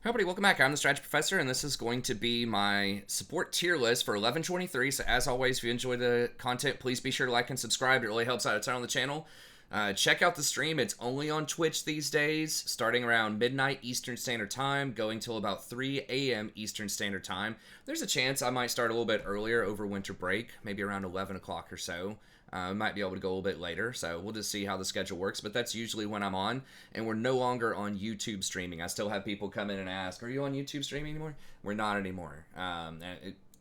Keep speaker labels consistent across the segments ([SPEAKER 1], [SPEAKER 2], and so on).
[SPEAKER 1] Hi, everybody. Welcome back. I'm the Strategy Professor, and this is going to be my support tier list for 1123. So, as always, if you enjoy the content, please be sure to like and subscribe. It really helps out a ton on the channel. Check out the stream. It's only on Twitch these days, starting around midnight Eastern Standard Time, going till about 3 a.m. Eastern Standard Time. There's a chance I might start a little bit earlier over winter break, maybe around 11 o'clock or so. Might be able to go a little bit later, so we'll just see how the schedule works, but that's usually when I'm on, and we're no longer on YouTube streaming. I still have people come in and ask, are you on YouTube streaming anymore? We're not anymore.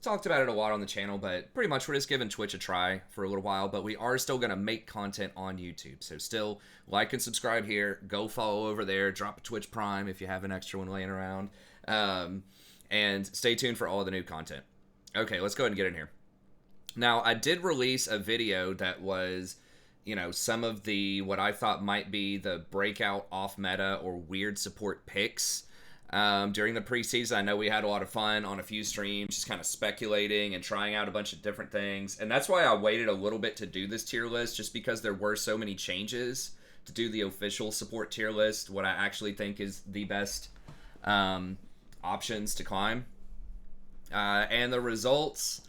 [SPEAKER 1] Talked about it a lot on the channel, but pretty much we're just giving Twitch a try for a little while, but we are still going to make content on YouTube, so still like and subscribe here, go follow over there, drop a Twitch Prime if you have an extra one laying around, and stay tuned for all of the new content. Okay, let's go ahead and get in here. Now, I did release a video that was, some of the, what I thought might be the breakout off meta or weird support picks during the preseason. I know we had a lot of fun on a few streams, just kind of speculating and trying out a bunch of different things. And that's why I waited a little bit to do this tier list, just because there were so many changes to do the official support tier list, what I actually think is the best options to climb. And the results,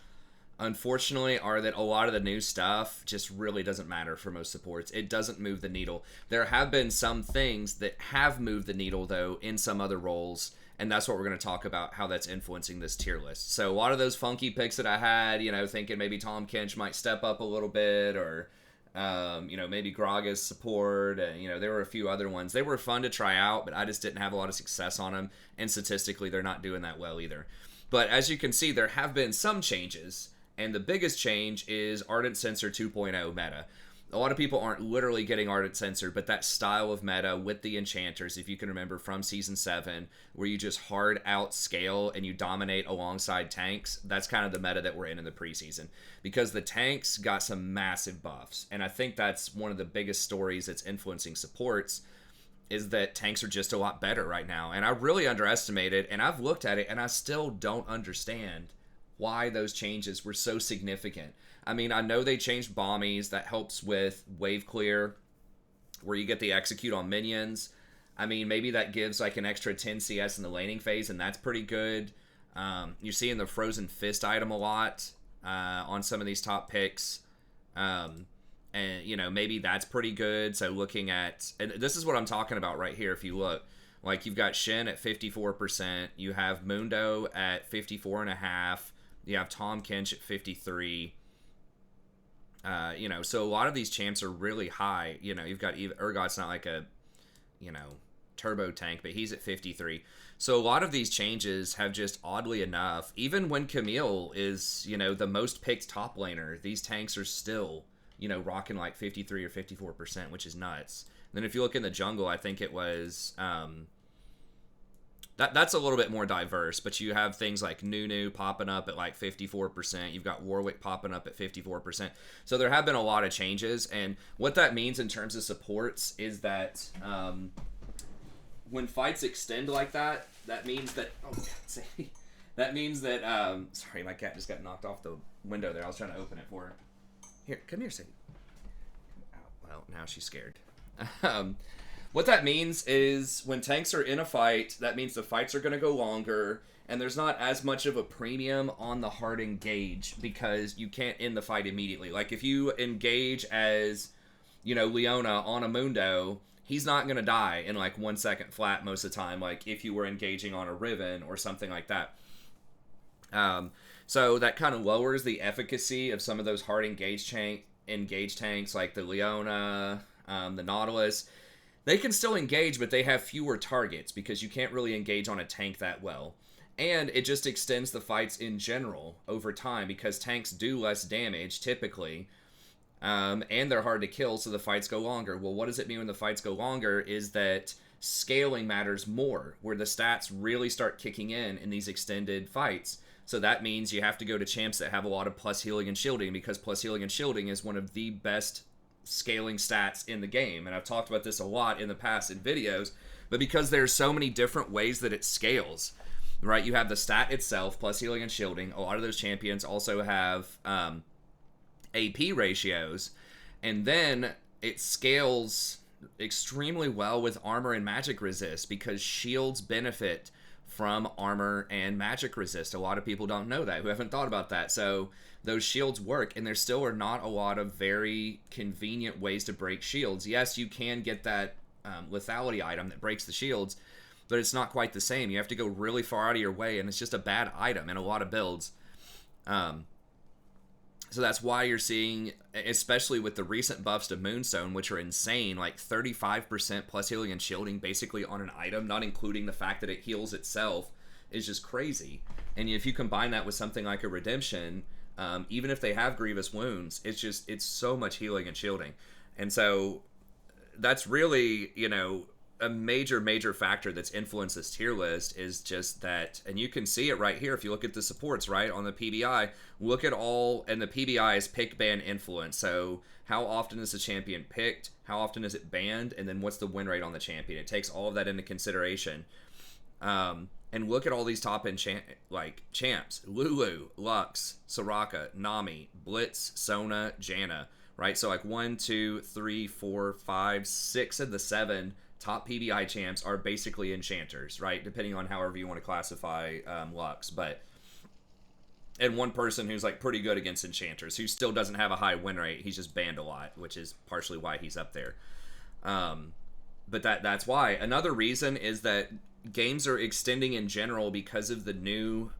[SPEAKER 1] unfortunately, are that a lot of the new stuff just really doesn't matter for most supports. It doesn't move the needle. There have been some things that have moved the needle, though, in some other roles, and that's what we're going to talk about, how that's influencing this tier list. So a lot of those funky picks that I had, thinking maybe Tom Kench might step up a little bit, or, maybe Graga's support, there were a few other ones. They were fun to try out, but I just didn't have a lot of success on them, and statistically, they're not doing that well either. But as you can see, there have been some changes. And the biggest change is Ardent Censor 2.0 meta. A lot of people aren't literally getting Ardent Censor, but that style of meta with the Enchanters, if you can remember from Season 7, where you just hard out scale and you dominate alongside tanks, that's kind of the meta that we're in the preseason. Because the tanks got some massive buffs, and I think that's one of the biggest stories that's influencing supports, is that tanks are just a lot better right now. And I really underestimate it, and I've looked at it, and I still don't understand why those changes were so significant. I mean, I know they changed bombies. That helps with wave clear, where you get the execute on minions. I mean, maybe that gives like an extra 10 CS in the laning phase, and that's pretty good. You're seeing the Frozen Fist item a lot on some of these top picks. And, maybe that's pretty good. So looking at, and this is what I'm talking about right here if you look. Like, you've got Shen at 54%. You have Mundo at 54.5%. You have Tom Kench at 53. So a lot of these champs are really high. You've got Urgot's not like a, turbo tank, but he's at 53. So a lot of these changes have just, oddly enough, even when Camille is, the most picked top laner, these tanks are still, rocking like 53 or 54%, which is nuts. And then if you look in the jungle, I think it was, That's a little bit more diverse, but you have things like Nunu popping up at like 54%. You've got Warwick popping up at 54%. So there have been a lot of changes, and what that means in terms of supports is that when fights extend like that, that means that sorry, my cat just got knocked off the window there. I was trying to open it for her. Here, come here, Sadie. Well, now she's scared. What that means is when tanks are in a fight, that means the fights are going to go longer, and there's not as much of a premium on the hard engage because you can't end the fight immediately. Like, if you engage as, Leona on a Mundo, he's not going to die in like 1 second flat most of the time, like if you were engaging on a Riven or something like that. So that kind of lowers the efficacy of some of those hard engage tanks like the Leona, the Nautilus. They can still engage, but they have fewer targets because you can't really engage on a tank that well. And it just extends the fights in general over time because tanks do less damage typically. And they're hard to kill, so the fights go longer. Well, what does it mean when the fights go longer is that scaling matters more, where the stats really start kicking in these extended fights. So that means you have to go to champs that have a lot of plus healing and shielding, because plus healing and shielding is one of the best scaling stats in the game, and I've talked about this a lot in the past in videos, but because there's so many different ways that it scales, right? You have the stat itself, plus healing and shielding. A lot of those champions also have AP ratios, and then it scales extremely well with armor and magic resist because shields benefit from armor and magic resist. A lot of people don't know that, who haven't thought about that. So those shields work, and there still are not a lot of very convenient ways to break shields. Yes, you can get that lethality item that breaks the shields, but it's not quite the same. You have to go really far out of your way, and it's just a bad item in a lot of builds. So that's why you're seeing, especially with the recent buffs to Moonstone, which are insane, like 35% plus healing and shielding basically on an item, not including the fact that it heals itself, is just crazy. And if you combine that with something like a Redemption, even if they have grievous wounds, it's so much healing and shielding. And so that's really, a major factor that's influenced this tier list is just that, and you can see it right here if you look at the supports, right, on the PBI. Look at all, and the PBI is pick, ban, influence. So how often is the champion picked, how often is it banned, and then what's the win rate on the champion. It takes all of that into consideration. And look at all these top end champs: Lulu, Lux, Soraka, Nami, Blitz, Sona, Janna, right? So 1, 2, 3, 4, 5, 6 of the 7 top PBI champs are basically enchanters, right? Depending on however you want to classify Lux. And one person who's pretty good against enchanters, who still doesn't have a high win rate. He's just banned a lot, which is partially why he's up there. But that's why. Another reason is that games are extending in general because of the new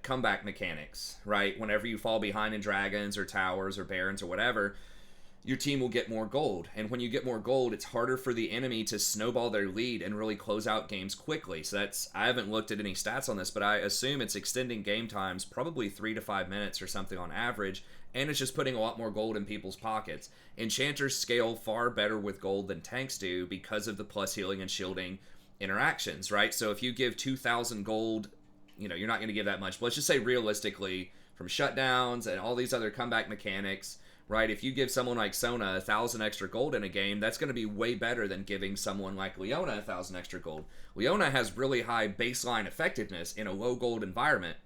[SPEAKER 1] comeback mechanics, right? Whenever you fall behind in dragons or towers or barons or whatever, your team will get more gold. And when you get more gold, it's harder for the enemy to snowball their lead and really close out games quickly. So I haven't looked at any stats on this, but I assume it's extending game times probably 3 to 5 minutes or something on average, and it's just putting a lot more gold in people's pockets. Enchanters scale far better with gold than tanks do because of the plus healing and shielding interactions, right? So if you give 2,000 gold, you're not going to give that much. But let's just say realistically, from shutdowns and all these other comeback mechanics, right? If you give someone like Sona 1,000 extra gold in a game, that's going to be way better than giving someone like Leona 1,000 extra gold. Leona has really high baseline effectiveness in a low gold environment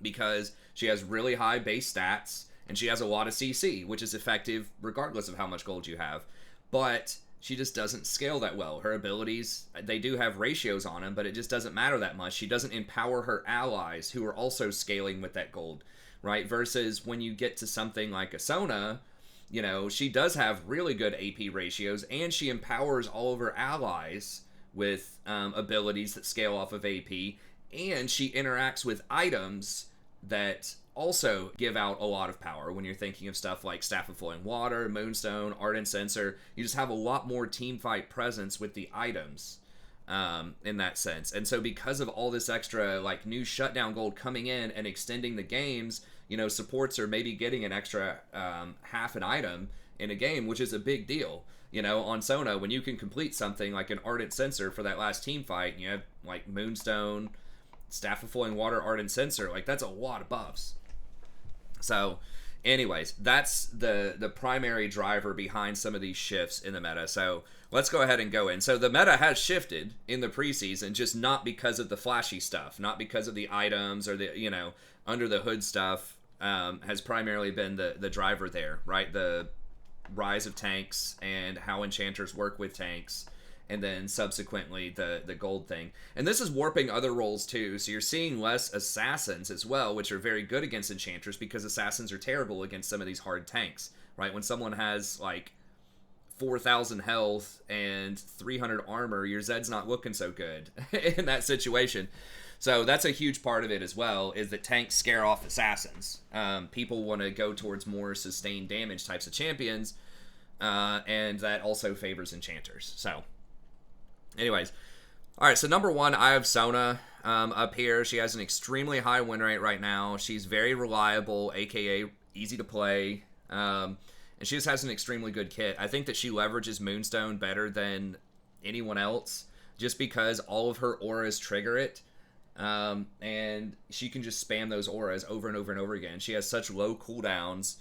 [SPEAKER 1] because she has really high base stats and she has a lot of CC, which is effective regardless of how much gold you have. But she just doesn't scale that well. Her abilities, they do have ratios on them, but it just doesn't matter that much. She doesn't empower her allies who are also scaling with that gold, right? Versus when you get to something like a Sona, she does have really good AP ratios, and she empowers all of her allies with abilities that scale off of AP, and she interacts with items that also give out a lot of power. When you're thinking of stuff like Staff of Flowing Water, Moonstone, Ardent Censer, you just have a lot more teamfight presence with the items in that sense. And so because of all this extra new shutdown gold coming in and extending the games, supports are maybe getting an extra half an item in a game, which is a big deal. On Sona, when you can complete something like an Ardent Censer for that last team fight, and you have Moonstone, Staff of Flowing Water, Ardent Censer, that's a lot of buffs. So anyways, that's the primary driver behind some of these shifts in the meta. So let's go ahead and go in. So the meta has shifted in the preseason, just not because of the flashy stuff, not because of the items or the, under the hood stuff, has primarily been the driver there, right? The rise of tanks and how enchanters work with tanks, and then subsequently the gold thing. And this is warping other roles too, so you're seeing less assassins as well, which are very good against enchanters because assassins are terrible against some of these hard tanks, right? When someone has 4,000 health and 300 armor, your Zed's not looking so good in that situation. So that's a huge part of it as well, is that tanks scare off assassins. People want to go towards more sustained damage types of champions, and that also favors enchanters. So anyways, all right, so number 1, I have Sona up here. She has an extremely high win rate right now. She's very reliable, aka easy to play, and she just has an extremely good kit. I think that she leverages Moonstone better than anyone else, just because all of her auras trigger it, and she can just spam those auras over and over and over again. She has such low cooldowns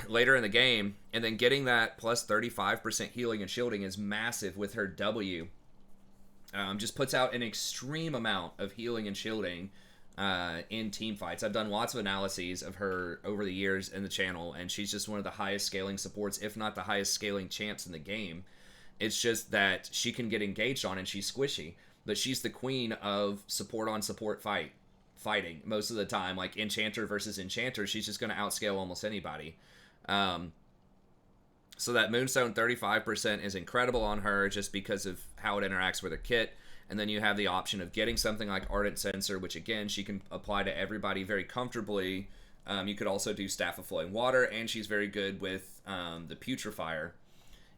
[SPEAKER 1] later in the game, and then getting that plus 35% healing and shielding is massive with her W. Just puts out an extreme amount of healing and shielding in team fights. I've done lots of analyses of her over the years in the channel, and she's just one of the highest scaling supports, if not the highest scaling champs in the game. It's just that she can get engaged on, and she's squishy. but she's the queen of support on support fighting most of the time. Like Enchanter versus Enchanter, she's just going to outscale almost anybody. So that Moonstone 35% is incredible on her just because of how it interacts with her kit. And then you have the option of getting something like Ardent Sensor, which again, she can apply to everybody very comfortably. You could also do Staff of Flowing Water, and she's very good with the Putrefier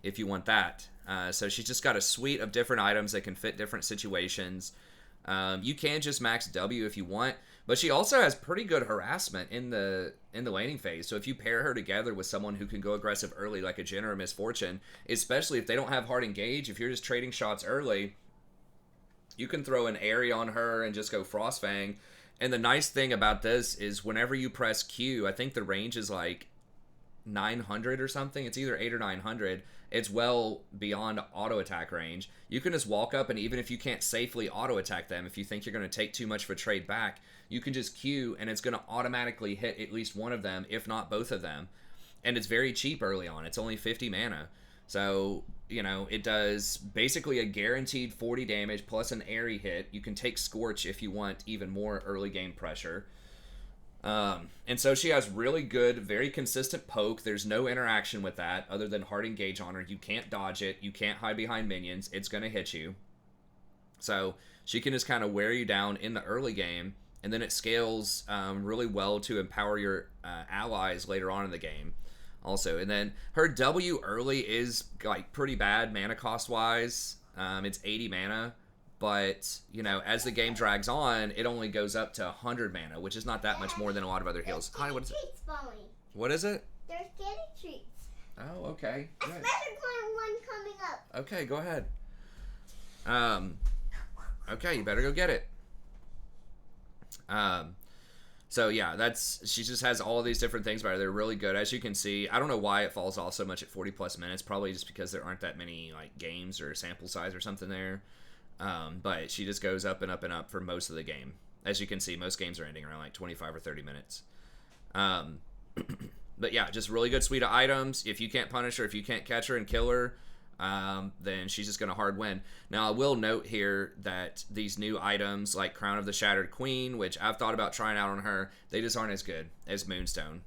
[SPEAKER 1] if you want that. So she's just got a suite of different items that can fit different situations. You can just max W if you want, but she also has pretty good harassment in the laning phase. So if you pair her together with someone who can go aggressive early, like a Janna or Misfortune, especially if they don't have hard engage, if you're just trading shots early, you can throw an Airy on her and just go Frostfang. And the nice thing about this is whenever you press Q, I think the range is like 900 or something. It's either 8 or 900. It's well beyond auto attack range. You can just walk up, and even if you can't safely auto attack them, if you think you're going to take too much of a trade back, you can just Q, and it's going to automatically hit at least one of them, if not both of them. And it's very cheap early on. It's only 50 mana. So, you know, it does basically a guaranteed 40 damage plus an Airy hit. You can take Scorch if you want even more early game pressure. And so she has really good, very consistent poke. There's no interaction with that other than hard engage on her. You can't dodge it. You can't hide behind minions. It's going to hit you. So she can just kind of wear you down in the early game, and then it scales really well to empower your allies later on in the game also. And then her W early is like pretty bad mana cost wise. It's 80 mana. But, you know, as the game drags on, it only goes up to 100 mana, which is not that much more than a lot of other heals. Hi, what is it? What is it?
[SPEAKER 2] There's candy treats.
[SPEAKER 1] Oh, okay.
[SPEAKER 2] A special one coming up.
[SPEAKER 1] Okay, go ahead. Okay, you better go get it. So yeah, she just has all of these different things about her. They're really good. As you can see, I don't know why it falls off so much at 40 plus minutes. Probably just because there aren't that many like games or sample size or something there. But she just goes up and up and up for most of the game. As you can see, most games are ending around like 25 or 30 minutes. But yeah, just really good suite of items. If you can't punish her, if you can't catch her and kill her, then she's just going to hard win. Now, I will note here that these new items like Crown of the Shattered Queen, which I've thought about trying out on her, they just aren't as good as Moonstone.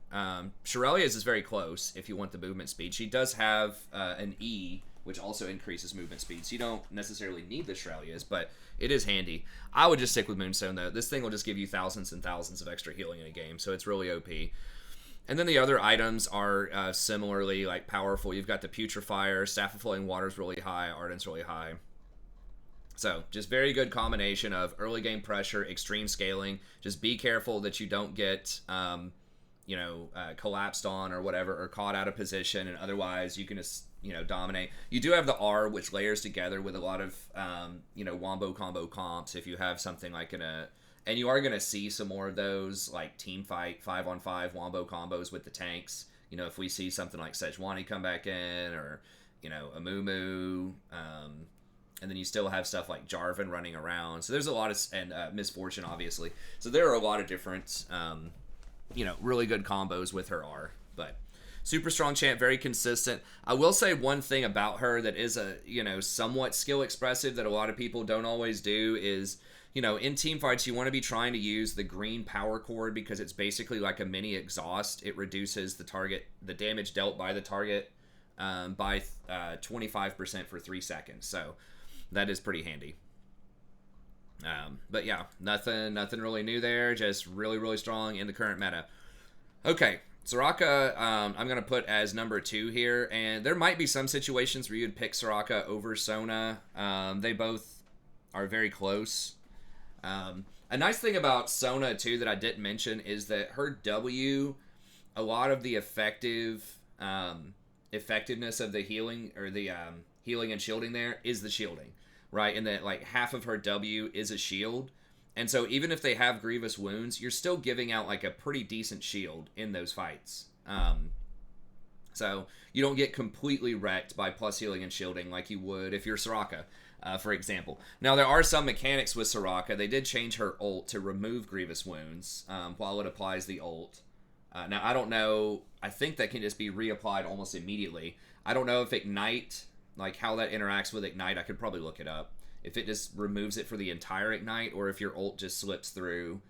[SPEAKER 1] Shirelia's is very close if you want the movement speed. She does have an E, which also increases movement speed. So you don't necessarily need the Shirelia's, but it is handy. I would just stick with Moonstone, though. This thing will just give you thousands and thousands of extra healing in a game, so it's really OP. And then the other items are similarly like powerful. You've got the Putrefier, Staff of Flowing Water is really high, Ardent's really high. So just very good combination of early game pressure, extreme scaling. Just be careful that you don't get collapsed on or whatever, or caught out of position, and otherwise you can just dominate. You do have the R, which layers together with a lot of wombo combo comps. If you have something like and you are going to see some more of those, like team fight 5-on-5 wombo combos with the tanks. If we see something like Sejuani come back in, or a Mumu, and then you still have stuff like Jarvan running around. So there's a lot of, and Misfortune obviously. So there are a lot of different really good combos with her R. But super strong champ, very consistent. I will say one thing about her that is somewhat skill expressive that a lot of people don't always do is, in team fights, you want to be trying to use the green power cord, because it's basically like a mini exhaust. It reduces the damage dealt by the target by 25% for 3 seconds. So that is pretty handy. But yeah, nothing really new there. Just really, really strong in the current meta. Okay, Soraka, I'm going to put as number 2 here. And there might be some situations where you'd pick Soraka over Sona. They both are very close. A nice thing about Sona, too, that I didn't mention is that her W, a lot of the effectiveness of the healing, or the healing and shielding there, is the shielding. Right, and that like half of her W is a shield, and so even if they have grievous wounds, you're still giving out like a pretty decent shield in those fights. So you don't get completely wrecked by plus healing and shielding like you would if you're Soraka, for example. Now there are some mechanics with Soraka. They did change her ult to remove grievous wounds while it applies the ult. Now I don't know. I think that can just be reapplied almost immediately. I don't know if Ignite, like how that interacts with Ignite. I could probably look it up if it just removes it for the entire ignite, or if your ult just slips through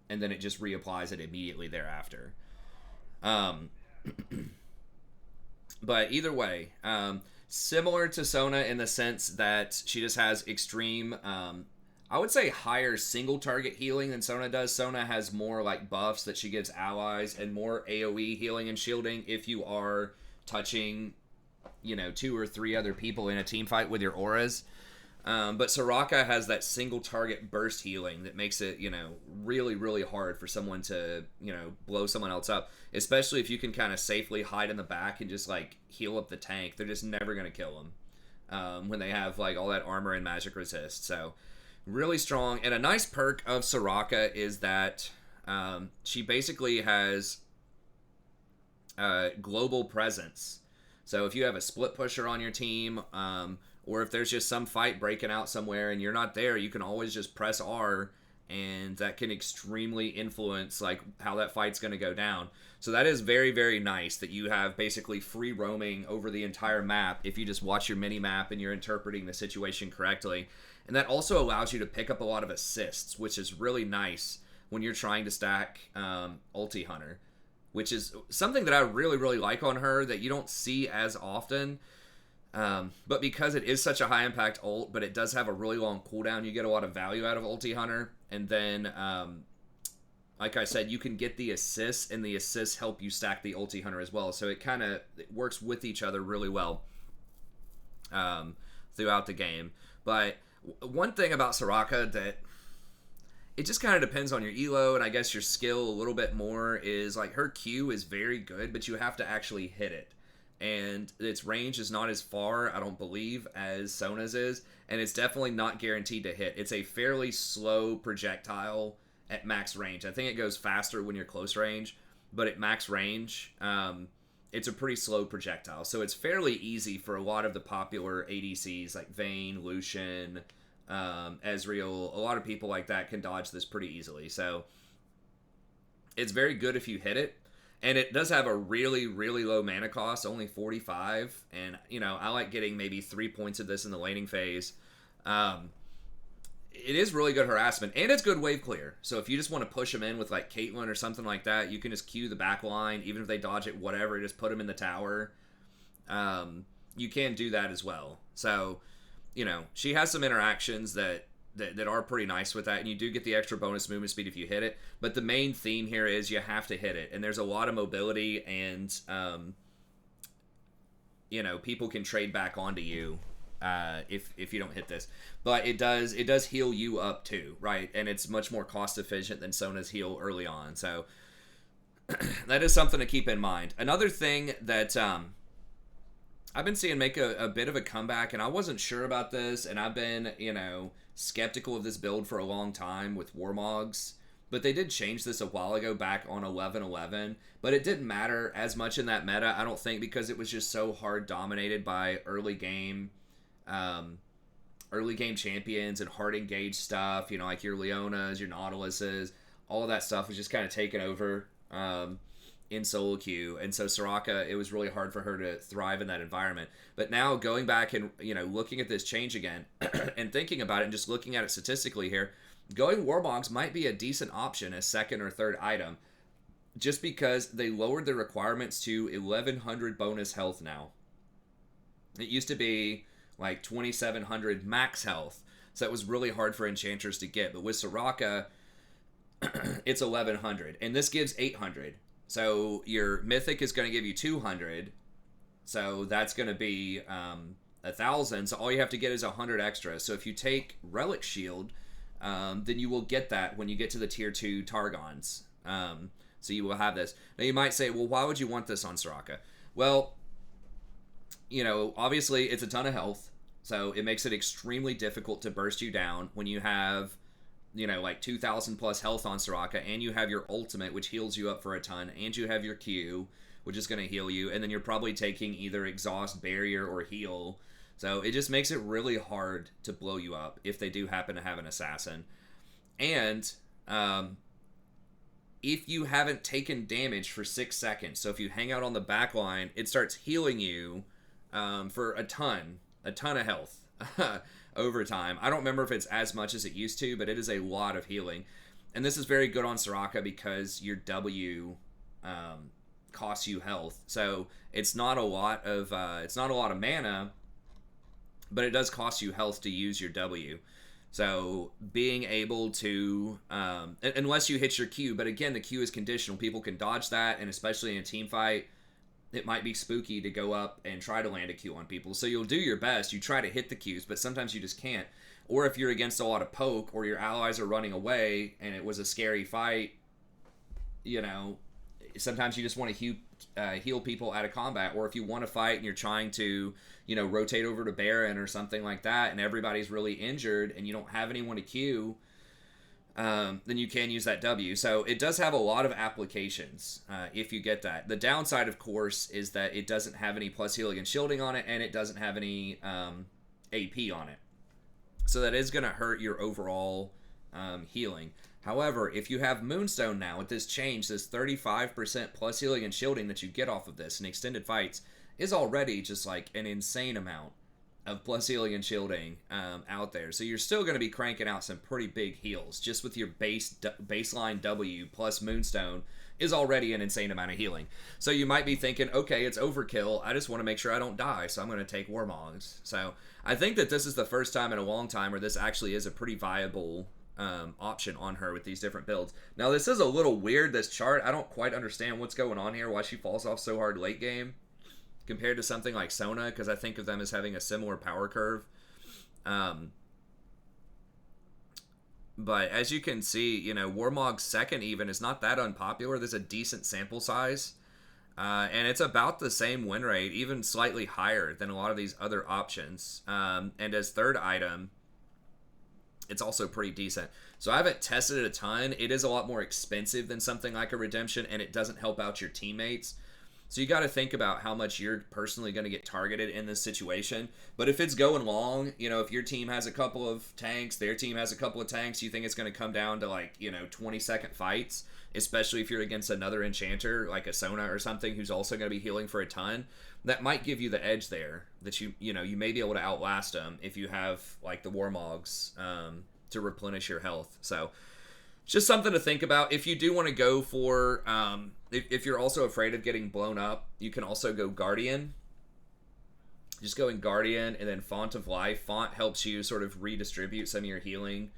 [SPEAKER 1] and then it just reapplies it immediately thereafter. But either way, similar to Sona in the sense that she just has extreme, I would say higher single target healing than Sona does. Sona has more like buffs that she gives allies and more AoE healing and shielding if you are touching, 2 or 3 other people in a team fight with your auras. But Soraka has that single target burst healing that makes it, really, really hard for someone to, blow someone else up. Especially if you can kind of safely hide in the back and just, like, heal up the tank. They're just never going to kill them when they have, like, all that armor and magic resist. So, really strong. And a nice perk of Soraka is that she basically has global presence. So, if you have a split pusher on your team, or if there's just some fight breaking out somewhere and you're not there, you can always just press R, and that can extremely influence like how that fight's going to go down. So that is very, very nice that you have basically free roaming over the entire map if you just watch your mini map and you're interpreting the situation correctly. And that also allows you to pick up a lot of assists, which is really nice when you're trying to stack Ulti Hunter, which is something that I really, really like on her that you don't see as often. But because it is such a high impact ult, but it does have a really long cooldown, you get a lot of value out of Ulti Hunter. And then, like I said, you can get the assists, and the assists help you stack the Ulti Hunter as well. So it kind of works with each other really well throughout the game. But one thing about Soraka that it just kind of depends on your elo and I guess your skill a little bit more is like her Q is very good, but you have to actually hit it. And its range is not as far, I don't believe, as Sona's is, and it's definitely not guaranteed to hit. It's a fairly slow projectile at max range. I think it goes faster when you're close range, but at max range, it's a pretty slow projectile. So it's fairly easy for a lot of the popular ADCs like Vayne, Lucian, Ezreal. A lot of people like that can dodge this pretty easily. So it's very good if you hit it. And it does have a really, really low mana cost, only 45. And, I like getting maybe 3 points of this in the laning phase. It is really good harassment, and it's good wave clear. So if you just want to push them in with, like, Caitlyn or something like that, you can just queue the back line. Even if they dodge it, whatever, just put them in the tower. You can do that as well. So, she has some interactions that are pretty nice with that, and you do get the extra bonus movement speed if you hit it. But the main theme here is you have to hit it, and there's a lot of mobility, and people can trade back onto you if you don't hit this. But it does heal you up too, right? And it's much more cost efficient than Sona's heal early on. So that is something to keep in mind. Another thing that I've been seeing make a bit of a comeback, and I wasn't sure about this, and I've been skeptical of this build for a long time with Warmogs, but they did change this a while ago back on 11-11, but it didn't matter as much in that meta, I don't think, because it was just so hard dominated by early game champions and hard engaged stuff, like your Leonas, your Nautiluses, all of that stuff was just kind of taken over in solo queue, and so Soraka, it was really hard for her to thrive in that environment. But now going back and looking at this change again and thinking about it and just looking at it statistically here, going Warmogs might be a decent option as second or third item, just because they lowered the requirements to 1100 bonus health now. It used to be like 2700 max health, so that was really hard for enchanters to get. But with Soraka, it's 1100, and this gives 800. So your Mythic is going to give you 200. So that's going to be 1,000. So all you have to get is 100 extra. So if you take Relic Shield, then you will get that when you get to the tier 2 Targons. So you will have this. Now you might say, well, why would you want this on Soraka? Well, obviously it's a ton of health. So it makes it extremely difficult to burst you down when you have like 2,000 plus health on Soraka, and you have your ultimate, which heals you up for a ton, and you have your Q, which is going to heal you, and then you're probably taking either exhaust, barrier, or heal. So it just makes it really hard to blow you up if they do happen to have an assassin. And if you haven't taken damage for 6 seconds, so if you hang out on the back line, it starts healing you for a ton of health. over time. I don't remember if it's as much as it used to, but it is a lot of healing. And this is very good on Soraka because your W costs you health. So it's not a lot of mana, but it does cost you health to use your W. So being able to, unless you hit your Q, but again, the Q is conditional. People can dodge that, and especially in a team fight, it might be spooky to go up and try to land a Q on people. So you'll do your best. You try to hit the Qs, but sometimes you just can't. Or if you're against a lot of poke, or your allies are running away, and it was a scary fight, sometimes you just want to heal people out of combat. Or if you want to fight and you're trying to, rotate over to Baron or something like that, and everybody's really injured and you don't have anyone to queue, then you can use that W. So it does have a lot of applications if you get that. The downside, of course, is that it doesn't have any plus healing and shielding on it, and it doesn't have any AP on it. So that is going to hurt your overall healing. However, if you have Moonstone now, with this change, this 35% plus healing and shielding that you get off of this in extended fights is already just like an insane amount of plus healing and shielding out there. So you're still going to be cranking out some pretty big heals. Just with your baseline W plus Moonstone is already an insane amount of healing. So you might be thinking, okay, it's overkill. I just want to make sure I don't die, so I'm going to take Warmogs. So I think that this is the first time in a long time where this actually is a pretty viable option on her with these different builds. Now, this is a little weird, this chart. I don't quite understand what's going on here, why she falls off so hard late game compared to something like Sona, because I think of them as having a similar power curve. But as you can see, Warmog's second even is not that unpopular. There's a decent sample size. And it's about the same win rate, even slightly higher than a lot of these other options. And as third item, it's also pretty decent. So I haven't tested it a ton. It is a lot more expensive than something like a Redemption, and it doesn't help out your teammates. So you got to think about how much you're personally going to get targeted in this situation. But if it's going long, if your team has a couple of tanks, their team has a couple of tanks, you think it's going to come down to 20-second fights, especially if you're against another Enchanter, like a Sona or something, who's also going to be healing for a ton. That might give you the edge there, that you may be able to outlast them if you have the Warmogs to replenish your health. So just something to think about. If you do want to go for, if you're also afraid of getting blown up, you can also go Guardian. Just go in Guardian and then Font of Life. Font helps you sort of redistribute some of your healing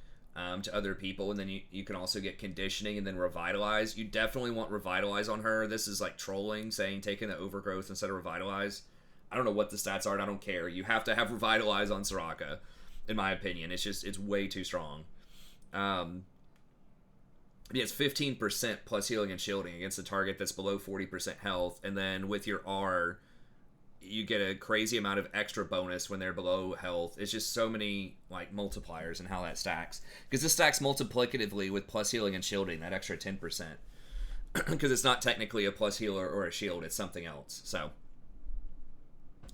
[SPEAKER 1] to other people, and then you can also get Conditioning and then Revitalize. You definitely want Revitalize on her. This is like trolling, saying taking the Overgrowth instead of Revitalize. I don't know what the stats are, and I don't care. You have to have Revitalize on Soraka, in my opinion. It's way too strong. It's 15% plus healing and shielding against a target that's below 40% health, and then with your R, you get a crazy amount of extra bonus when they're below health. It's just so many multipliers and how that stacks, because this stacks multiplicatively with plus healing and shielding, that extra 10%, because it's not technically a plus healer or a shield, it's something else. So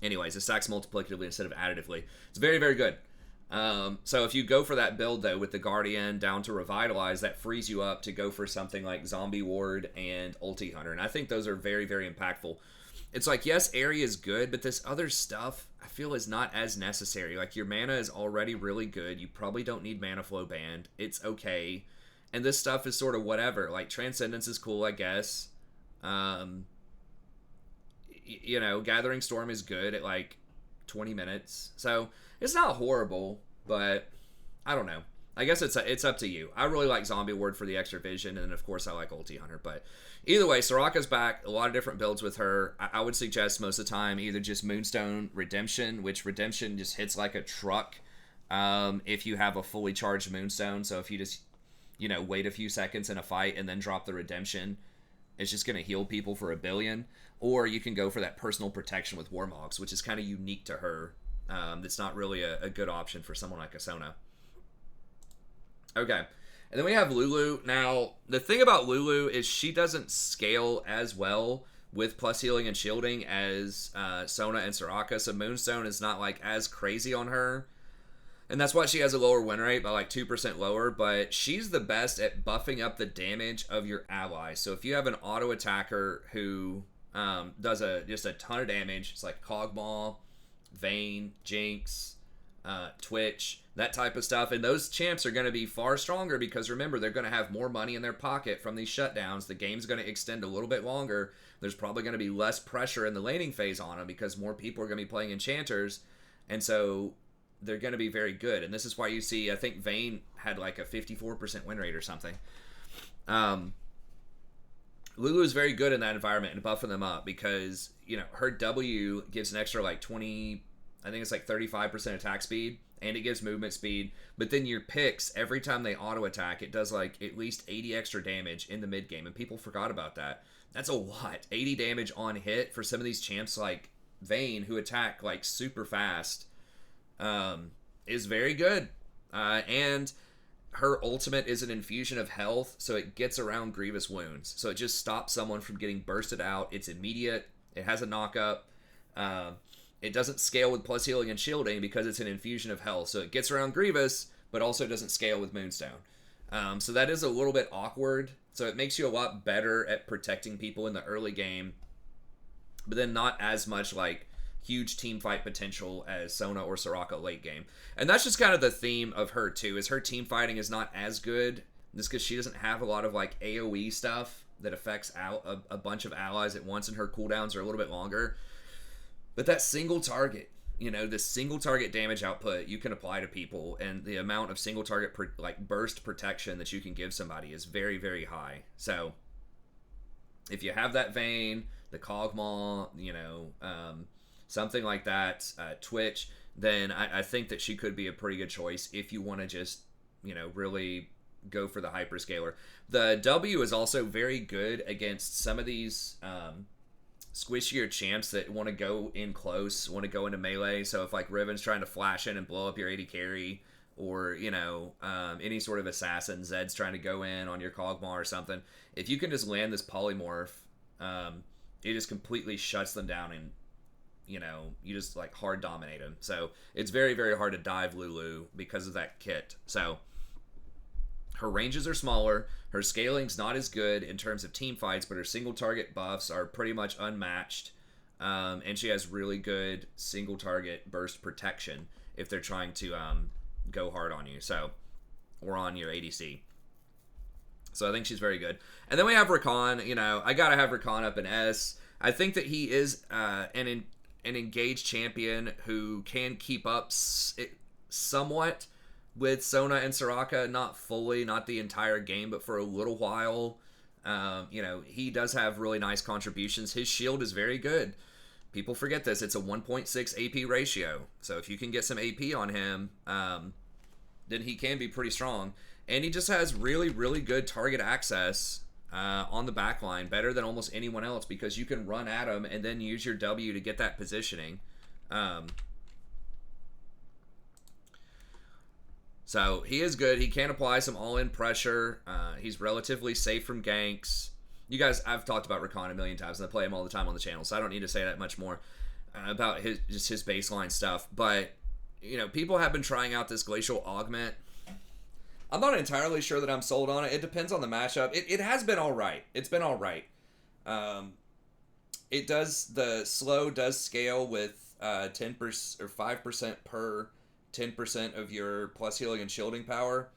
[SPEAKER 1] anyways, it stacks multiplicatively instead of additively. It's very, very good. So if you go for that build though with the Guardian down to Revitalize, that frees you up to go for something like Zombie Ward and Ulti Hunter, and I think those are very, very impactful. It's yes, area is good, but this other stuff I feel is not as necessary. Your mana is already really good. You probably don't need Mana Flow Band. It's okay. And this stuff is sort of whatever. Transcendence is cool, I guess. Gathering Storm is good at 20 minutes. So it's not horrible, but I don't know. I guess it's up to you. I really like Zombie Ward for the extra vision, and then of course I like Ulti Hunter. But either way, Soraka's back. A lot of different builds with her. I would suggest most of the time either just Moonstone Redemption, which Redemption just hits like a truck if you have a fully charged Moonstone. So if you just wait a few seconds in a fight and then drop the Redemption, it's just going to heal people for 1 billion. Or you can go for that personal protection with Warmogs, which is kind of unique to her. That's not really a good option for someone like a Sona. Okay, and then we have Lulu. Now, the thing about Lulu is she doesn't scale as well with plus healing and shielding as Sona and Soraka, so Moonstone is not as crazy on her. And that's why she has a lower win rate by 2% lower, but she's the best at buffing up the damage of your allies. So if you have an auto attacker who does just a ton of damage, it's like Cogmaw, Vayne, Jinx, Twitch, that type of stuff. And those champs are going to be far stronger because remember, they're going to have more money in their pocket from these shutdowns. The game's going to extend a little bit longer. There's probably going to be less pressure in the laning phase on them because more people are going to be playing Enchanters. And so they're going to be very good. And this is why you see, I think Vayne had like a 54% win rate or something. Lulu is very good in that environment and buffing them up because, you know, her W gives an extra like 20, I think it's like 35% attack speed, and it gives movement speed. But then your picks, every time they auto attack, it does like at least 80 extra damage in the mid game, and people forgot about that. That's a lot. 80 damage on hit for some of these champs like Vayne who attack like super fast is very good. And her ultimate is an infusion of health, so it gets around grievous wounds. So it just stops someone from getting bursted out. It's immediate. It has a knock-up. It doesn't scale with plus healing and shielding because it's an infusion of health. So it gets around grievous, but also doesn't scale with Moonstone. So that is a little bit awkward. So it makes you a lot better at protecting people in the early game, but then not as much like huge team fight potential as Sona or Soraka late game. And that's just kind of the theme of her too, is her team fighting is not as good just because she doesn't have a lot of like AoE stuff that affects out a bunch of allies at once, and her cooldowns are a little bit longer. But that single target, you know, the single target damage output you can apply to people, and the amount of single target burst protection that you can give somebody is very, very high. So if you have that Vayne, the Kog'Maw, you know, something like that, Twitch, then I think that she could be a pretty good choice if you want to just, you know, really go for the hyperscaler. The W is also very good against some of these squishier champs that want to go in close, want to go into melee. So if like Riven's trying to flash in and blow up your AD carry, or, you know, any sort of assassin, Zed's trying to go in on your Kog'Maw or something, if you can just land this polymorph, it just completely shuts them down, and you know, you just like hard dominate them. So it's very, very hard to dive Lulu because of that kit. So her ranges are smaller, her scaling's not as good in terms of team fights, but her single target buffs are pretty much unmatched. And she has really good single target burst protection if they're trying to go hard on you, so, or on your ADC. So I think she's very good. And then we have Rakan. You know, I gotta have Rakan up in S. I think that he is an engaged champion who can keep up somewhat with Sona and Soraka, not fully, not the entire game, but for a little while. You know, he does have really nice contributions. His shield is very good. People forget this. It's a 1.6 AP ratio. So if you can get some AP on him, then he can be pretty strong. And he just has really, really good target access on the back line, better than almost anyone else, because you can run at him and then use your W to get that positioning. So he is good. He can apply some all-in pressure. He's relatively safe from ganks. You guys, I've talked about Rakan a million times, and I play him all the time on the channel, so I don't need to say that much more about his baseline stuff. But, you know, people have been trying out this Glacial Augment. I'm not entirely sure that I'm sold on it. It depends on the matchup. It has been all right. It's been all right. It does, the slow does scale with 10% or 5% per 10% of your plus healing and shielding power.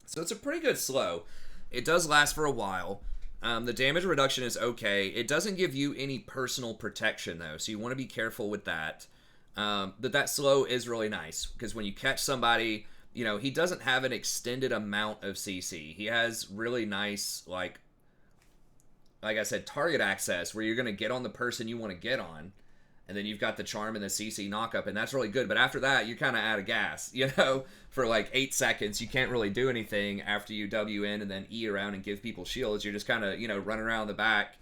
[SPEAKER 1] So it's a pretty good slow. It does last for a while. The damage reduction is okay. It doesn't give you any personal protection though, so you want to be careful with that. But that slow is really nice, because when you catch somebody, you know, he doesn't have an extended amount of CC. He has really nice, like I said, target access, where you're going to get on the person you want to get on, and then you've got the charm and the CC knockup, and that's really good. But after that, you're kind of out of gas, you know? For like 8 seconds, you can't really do anything after you W in and then E around and give people shields. You're just kind of, you know, running around the back,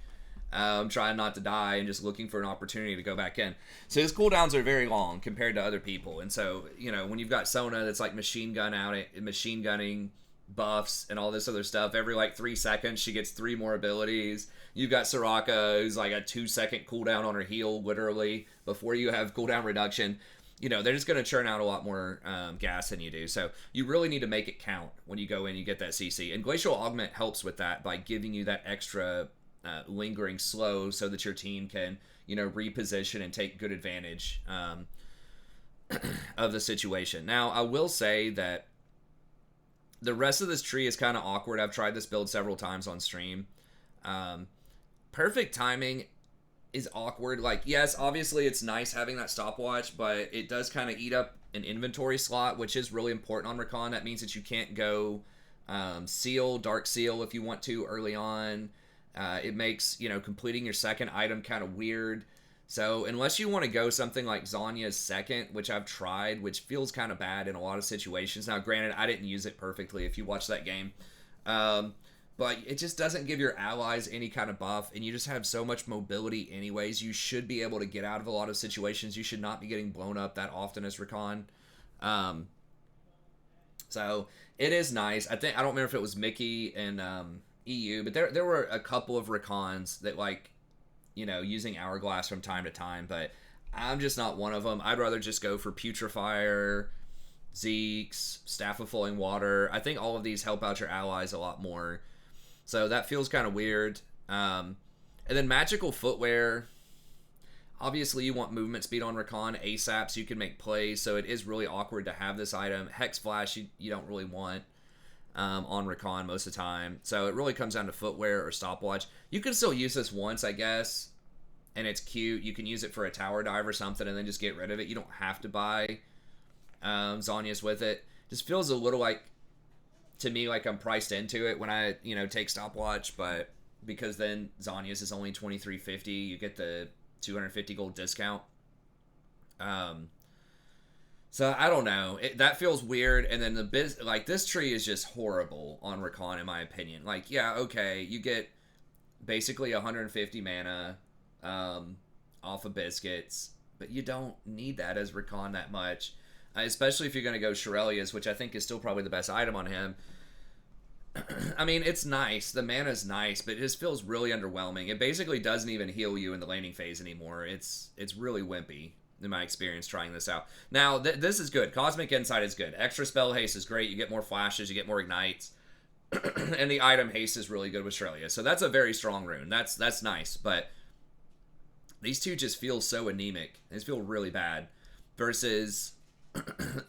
[SPEAKER 1] trying not to die and just looking for an opportunity to go back in. So his cooldowns are very long compared to other people. And so, you know, when you've got Sona that's like machine gunning buffs and all this other stuff, every like 3 seconds she gets 3 more abilities. You've got Soraka, who's like a 2-second cooldown on her heal, literally, before you have cooldown reduction. You know, they're just going to churn out a lot more gas than you do. So you really need to make it count when you go in, you get that CC. And Glacial Augment helps with that by giving you that extra lingering slow so that your team can, you know, reposition and take good advantage of the situation. Now, I will say that the rest of this tree is kind of awkward. I've tried this build several times on stream. Um, Perfect timing is awkward. Like, yes, obviously it's nice having that stopwatch, but it does kind of eat up an inventory slot, which is really important on Rakan. That means that you can't go seal, dark seal if you want to early on. It makes, completing your second item kind of weird. So unless you want to go something like Zonya's second, which I've tried, which feels kind of bad in a lot of situations. Now, granted, I didn't use it perfectly if you watch that game. But it just doesn't give your allies any kind of buff, and you just have so much mobility anyways. You should be able to get out of a lot of situations. You should not be getting blown up that often as Rakan. So it is nice. I don't remember if it was Mickey and EU, but there were a couple of Rakans that, like, using Hourglass from time to time, but I'm just not one of them. I'd rather just go for Putrefier, Zeke's, Staff of Flowing Water. I think all of these help out your allies a lot more. So that feels kind of weird. And then Magical Footwear. Obviously, you want movement speed on Rakan ASAP so you can make plays, so it is really awkward to have this item. Hex Flash, you don't really want on Rakan most of the time. So it really comes down to Footwear or Stopwatch. You can still use this once, I guess, and it's cute. You can use it for a tower dive or something and then just get rid of it. You don't have to buy Zonya's with it. Just feels a little like, to me, like I'm priced into it when I take Stopwatch, but because then Zonya's is only $23.50, you get the 250 gold discount. So I don't know, that feels weird. And then this tree is just horrible on Rakan in my opinion. Like, yeah, okay, you get basically 150 mana off of biscuits, but you don't need that as Rakan that much. Especially if you're going to go Shirelia's, which I think is still probably the best item on him. I mean, it's nice. The mana's nice, but it just feels really underwhelming. It basically doesn't even heal you in the laning phase anymore. It's really wimpy, in my experience, trying this out. Now, this is good. Cosmic Insight is good. Extra Spell Haste is great. You get more flashes. You get more ignites. And the item Haste is really good with Shrelia. So that's a very strong rune. That's nice. But these two just feel so anemic. These feel really bad. Versus...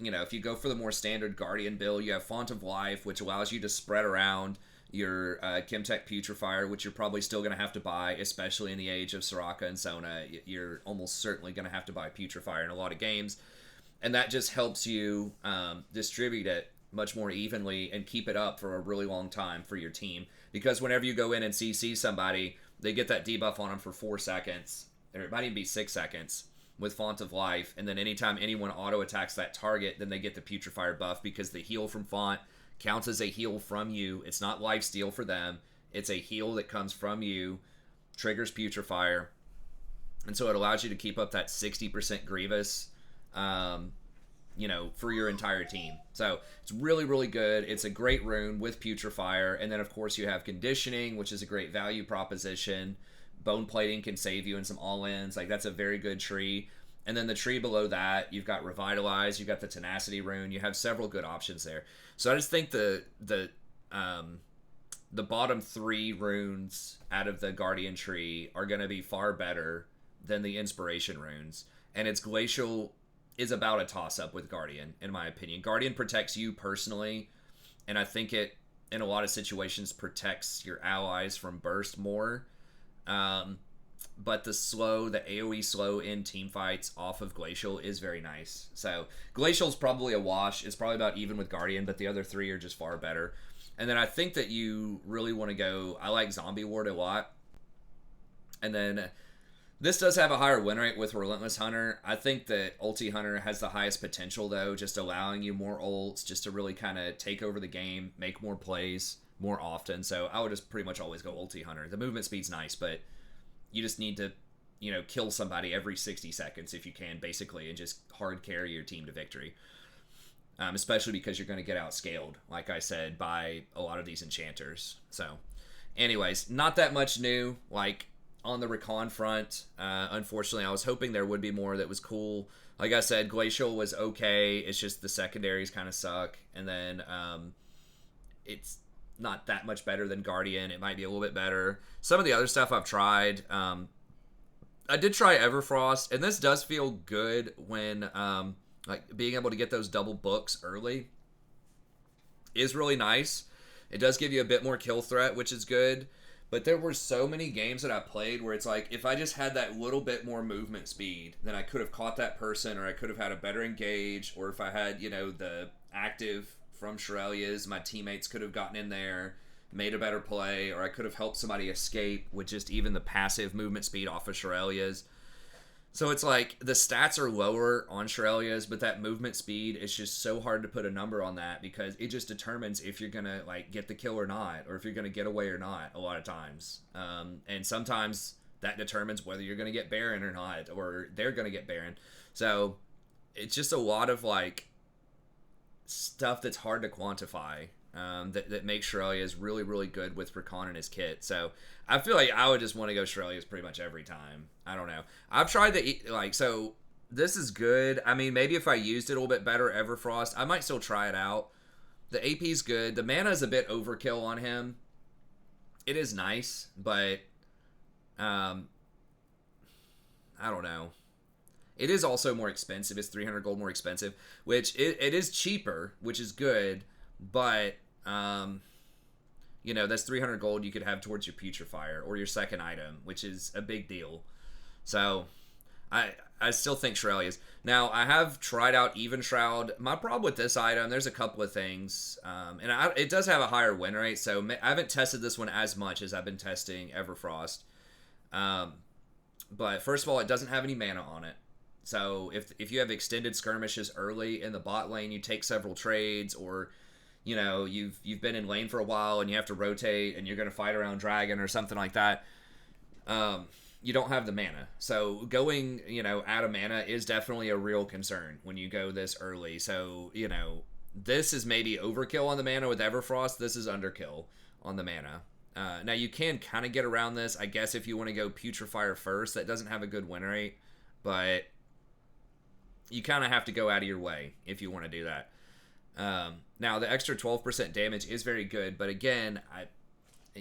[SPEAKER 1] if you go for the more standard Guardian build, you have Font of Life, which allows you to spread around your Chemtech Putrefier, which you're probably still going to have to buy, especially in the age of Soraka and Sona. You're almost certainly going to have to buy Putrefier in a lot of games. And that just helps you distribute it much more evenly and keep it up for a really long time for your team. Because whenever you go in and CC somebody, they get that debuff on them for 4 seconds, or it might even be 6 seconds. With Font of Life, and then anytime anyone auto-attacks that target, then they get the Putrefier buff, because the heal from Font counts as a heal from you. It's not lifesteal for them. It's a heal that comes from you, triggers Putrefier, and so it allows you to keep up that 60% Grievous, for your entire team. So it's really, really good. It's a great rune with Putrefier, and then of course you have Conditioning, which is a great value proposition. Bone Plating can save you in some all-ins. Like, that's a very good tree. And then the tree below that, you've got Revitalize, you've got the Tenacity rune. You have several good options there. So I just think the bottom 3 runes out of the Guardian tree are going to be far better than the Inspiration runes. And its Glacial is about a toss-up with Guardian, in my opinion. Guardian protects you personally, and I think it, in a lot of situations, protects your allies from burst more. But the AoE slow in team fights off of Glacial is very nice. So Glacial's probably a wash. It's probably about even with Guardian, but the other 3 are just far better. And then I think that you really want to go... I like Zombie Ward a lot. And then this does have a higher win rate with Relentless Hunter. I think that Ulti Hunter has the highest potential, though, just allowing you more ults, just to really kind of take over the game, make more plays more often. So I would just pretty much always go Ulti Hunter. The movement speed's nice, but you just need to, kill somebody every 60 seconds if you can, basically, and just hard carry your team to victory. Especially because you're going to get outscaled, like I said, by a lot of these enchanters. So, anyways, not that much new, like, on the Rakan front. Unfortunately, I was hoping there would be more that was cool. Like I said, Glacial was okay. It's just the secondaries kind of suck. And then it's not that much better than Guardian. It might be a little bit better. Some of the other stuff I've tried. I did try Everfrost, and this does feel good when Like being able to get those double books early is really nice. It does give you a bit more kill threat, which is good. But there were so many games that I played where it's like, if I just had that little bit more movement speed, then I could have caught that person, or I could have had a better engage, or if I had, the active from Shirelia's, my teammates could have gotten in there, made a better play, or I could have helped somebody escape with just even the passive movement speed off of Shirelia's. So it's like the stats are lower on Shirelia's, but that movement speed, it's just so hard to put a number on that because it just determines if you're gonna like get the kill or not, or if you're gonna get away or not. A lot of times, and sometimes that determines whether you're gonna get Baron or not, or they're gonna get Baron. So it's just a lot of like stuff that's hard to quantify. That makes Shirelia's really, really good with Rakan and his kit. So I feel like I would just want to go Shirelia's pretty much every time. I don't know. I've tried so this is good. I mean, maybe if I used it a little bit better, Everfrost, I might still try it out. The AP's good. The mana is a bit overkill on him. It is nice, but I don't know. It is also more expensive. It's 300 gold more expensive, which it is cheaper, which is good, but that's 300 gold you could have towards your Putrefier or your second item, which is a big deal. So I still think Shirelia's. Now, I have tried out Even Shroud. My problem with this item, there's a couple of things. It does have a higher win rate, so I haven't tested this one as much as I've been testing Everfrost. But first of all, it doesn't have any mana on it. So if you have extended skirmishes early in the bot lane, you take several trades, or you've been in lane for a while and you have to rotate and you're going to fight around dragon or something like that, you don't have the mana. So going out of mana is definitely a real concern when you go this early. So this is maybe overkill on the mana with Everfrost. This is underkill on the mana. Now you can kind of get around this, I guess, if you want to go Putrefier first. That doesn't have a good win rate, but you kind of have to go out of your way if you want to do that. Now, the extra 12% damage is very good, but again,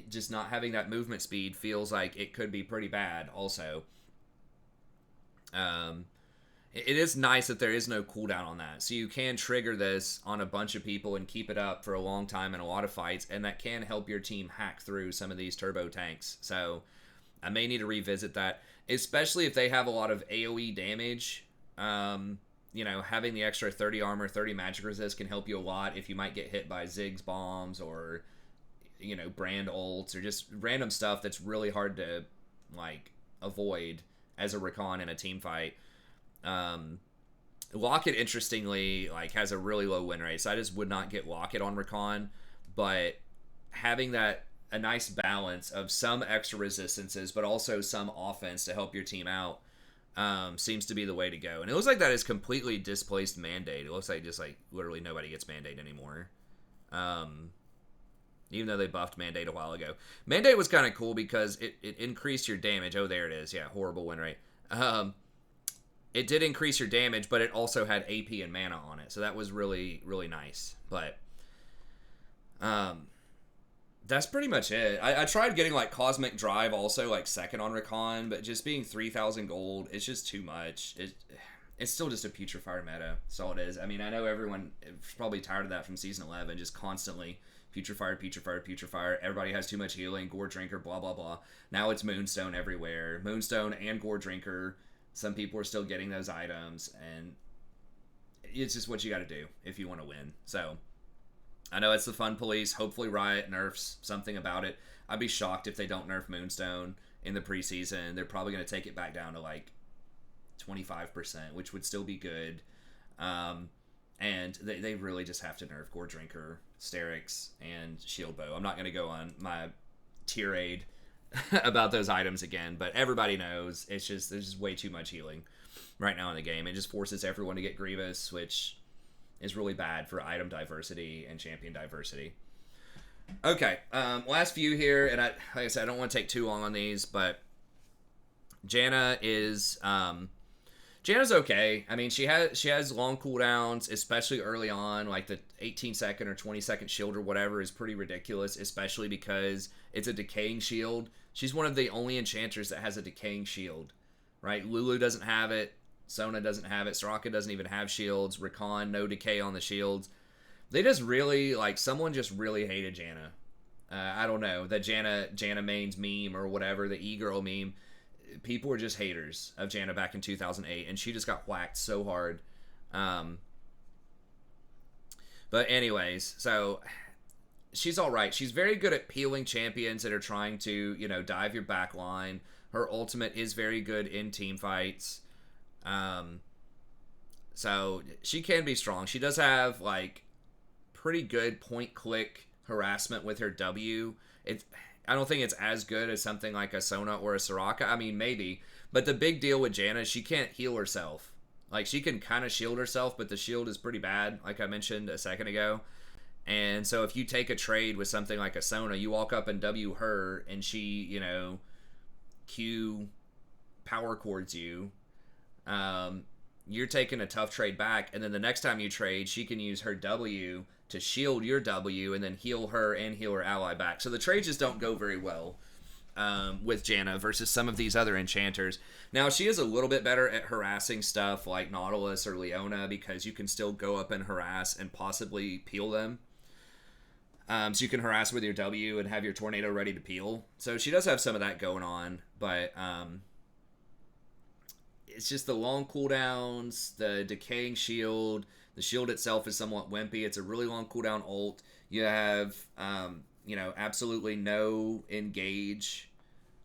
[SPEAKER 1] just not having that movement speed feels like it could be pretty bad also. It is nice that there is no cooldown on that, so you can trigger this on a bunch of people and keep it up for a long time in a lot of fights, and that can help your team hack through some of these turbo tanks. So I may need to revisit that, especially if they have a lot of AoE damage. Having the extra 30 armor, 30 magic resist can help you a lot if you might get hit by Ziggs bombs or, brand ults or just random stuff that's really hard to, avoid as a Rakan in a team fight. Locket, interestingly, has a really low win rate, so I just would not get Locket on Rakan, but having a nice balance of some extra resistances, but also some offense to help your team out, seems to be the way to go. And it looks like that has completely displaced Mandate. It looks like just literally nobody gets Mandate anymore. Even though they buffed Mandate a while ago. Mandate was kind of cool because it increased your damage. Oh, there it is. Yeah, horrible win rate. It did increase your damage, but it also had AP and mana on it. So that was really, really nice. But that's pretty much it. I tried getting Cosmic Drive also second on Rakan, but just being 3,000 gold, it's just too much. It's still just a Putrefier meta. That's all it is. I mean, I know everyone is probably tired of that from Season 11, just constantly Putrefier, Putrefier, Putrefier. Everybody has too much healing, Gore Drinker, blah, blah, blah. Now it's Moonstone everywhere. Moonstone and Gore Drinker. Some people are still getting those items, and it's just what you got to do if you want to win. So I know it's the fun police. Hopefully Riot nerfs something about it. I'd be shocked if they don't nerf Moonstone in the preseason. They're probably going to take it back down to 25%, which would still be good. And they really just have to nerf Gore Drinker, Sterix, and Shield Bow. I'm not going to go on my tirade about those items again, but everybody knows there's just way too much healing right now in the game. It just forces everyone to get Grievous, which is really bad for item diversity and champion diversity. Okay, last few here, and like I said, I don't want to take too long on these, but Janna is Janna's okay. I mean, she has long cooldowns, especially early on, the 18-second or 20-second shield or whatever is pretty ridiculous, especially because it's a decaying shield. She's one of the only enchanters that has a decaying shield, right? Lulu doesn't have it. Sona doesn't have it. Soraka doesn't even have shields. Rakan, no decay on the shields. They just really, like, someone just really hated Janna. I don't know, that Janna mains meme or whatever, the e-girl meme. People were just haters of Janna back in 2008, and she just got whacked so hard. But anyways, so she's all right. She's very good at peeling champions that are trying to, dive your back line. Her ultimate is very good in team fights. So she can be strong. She does have, like, pretty good point-click harassment with her W. I don't think it's as good as something like a Sona or a Soraka. I mean, maybe. But the big deal with Janna is she can't heal herself. Like, she can kind of shield herself, but the shield is pretty bad, like I mentioned a second ago. And so if you take a trade with something like a Sona, you walk up and W her, and she, Q power chords you, you're taking a tough trade back, and then the next time you trade, she can use her W to shield your W and then heal her and heal her ally back. So the trades just don't go very well with Janna versus some of these other enchanters. Now, she is a little bit better at harassing stuff like Nautilus or Leona, because you can still go up and harass and possibly peel them. So you can harass with your W and have your tornado ready to peel. So she does have some of that going on, but it's just the long cooldowns, the decaying shield. The shield itself is somewhat wimpy. It's a really long cooldown ult. You have, absolutely no engage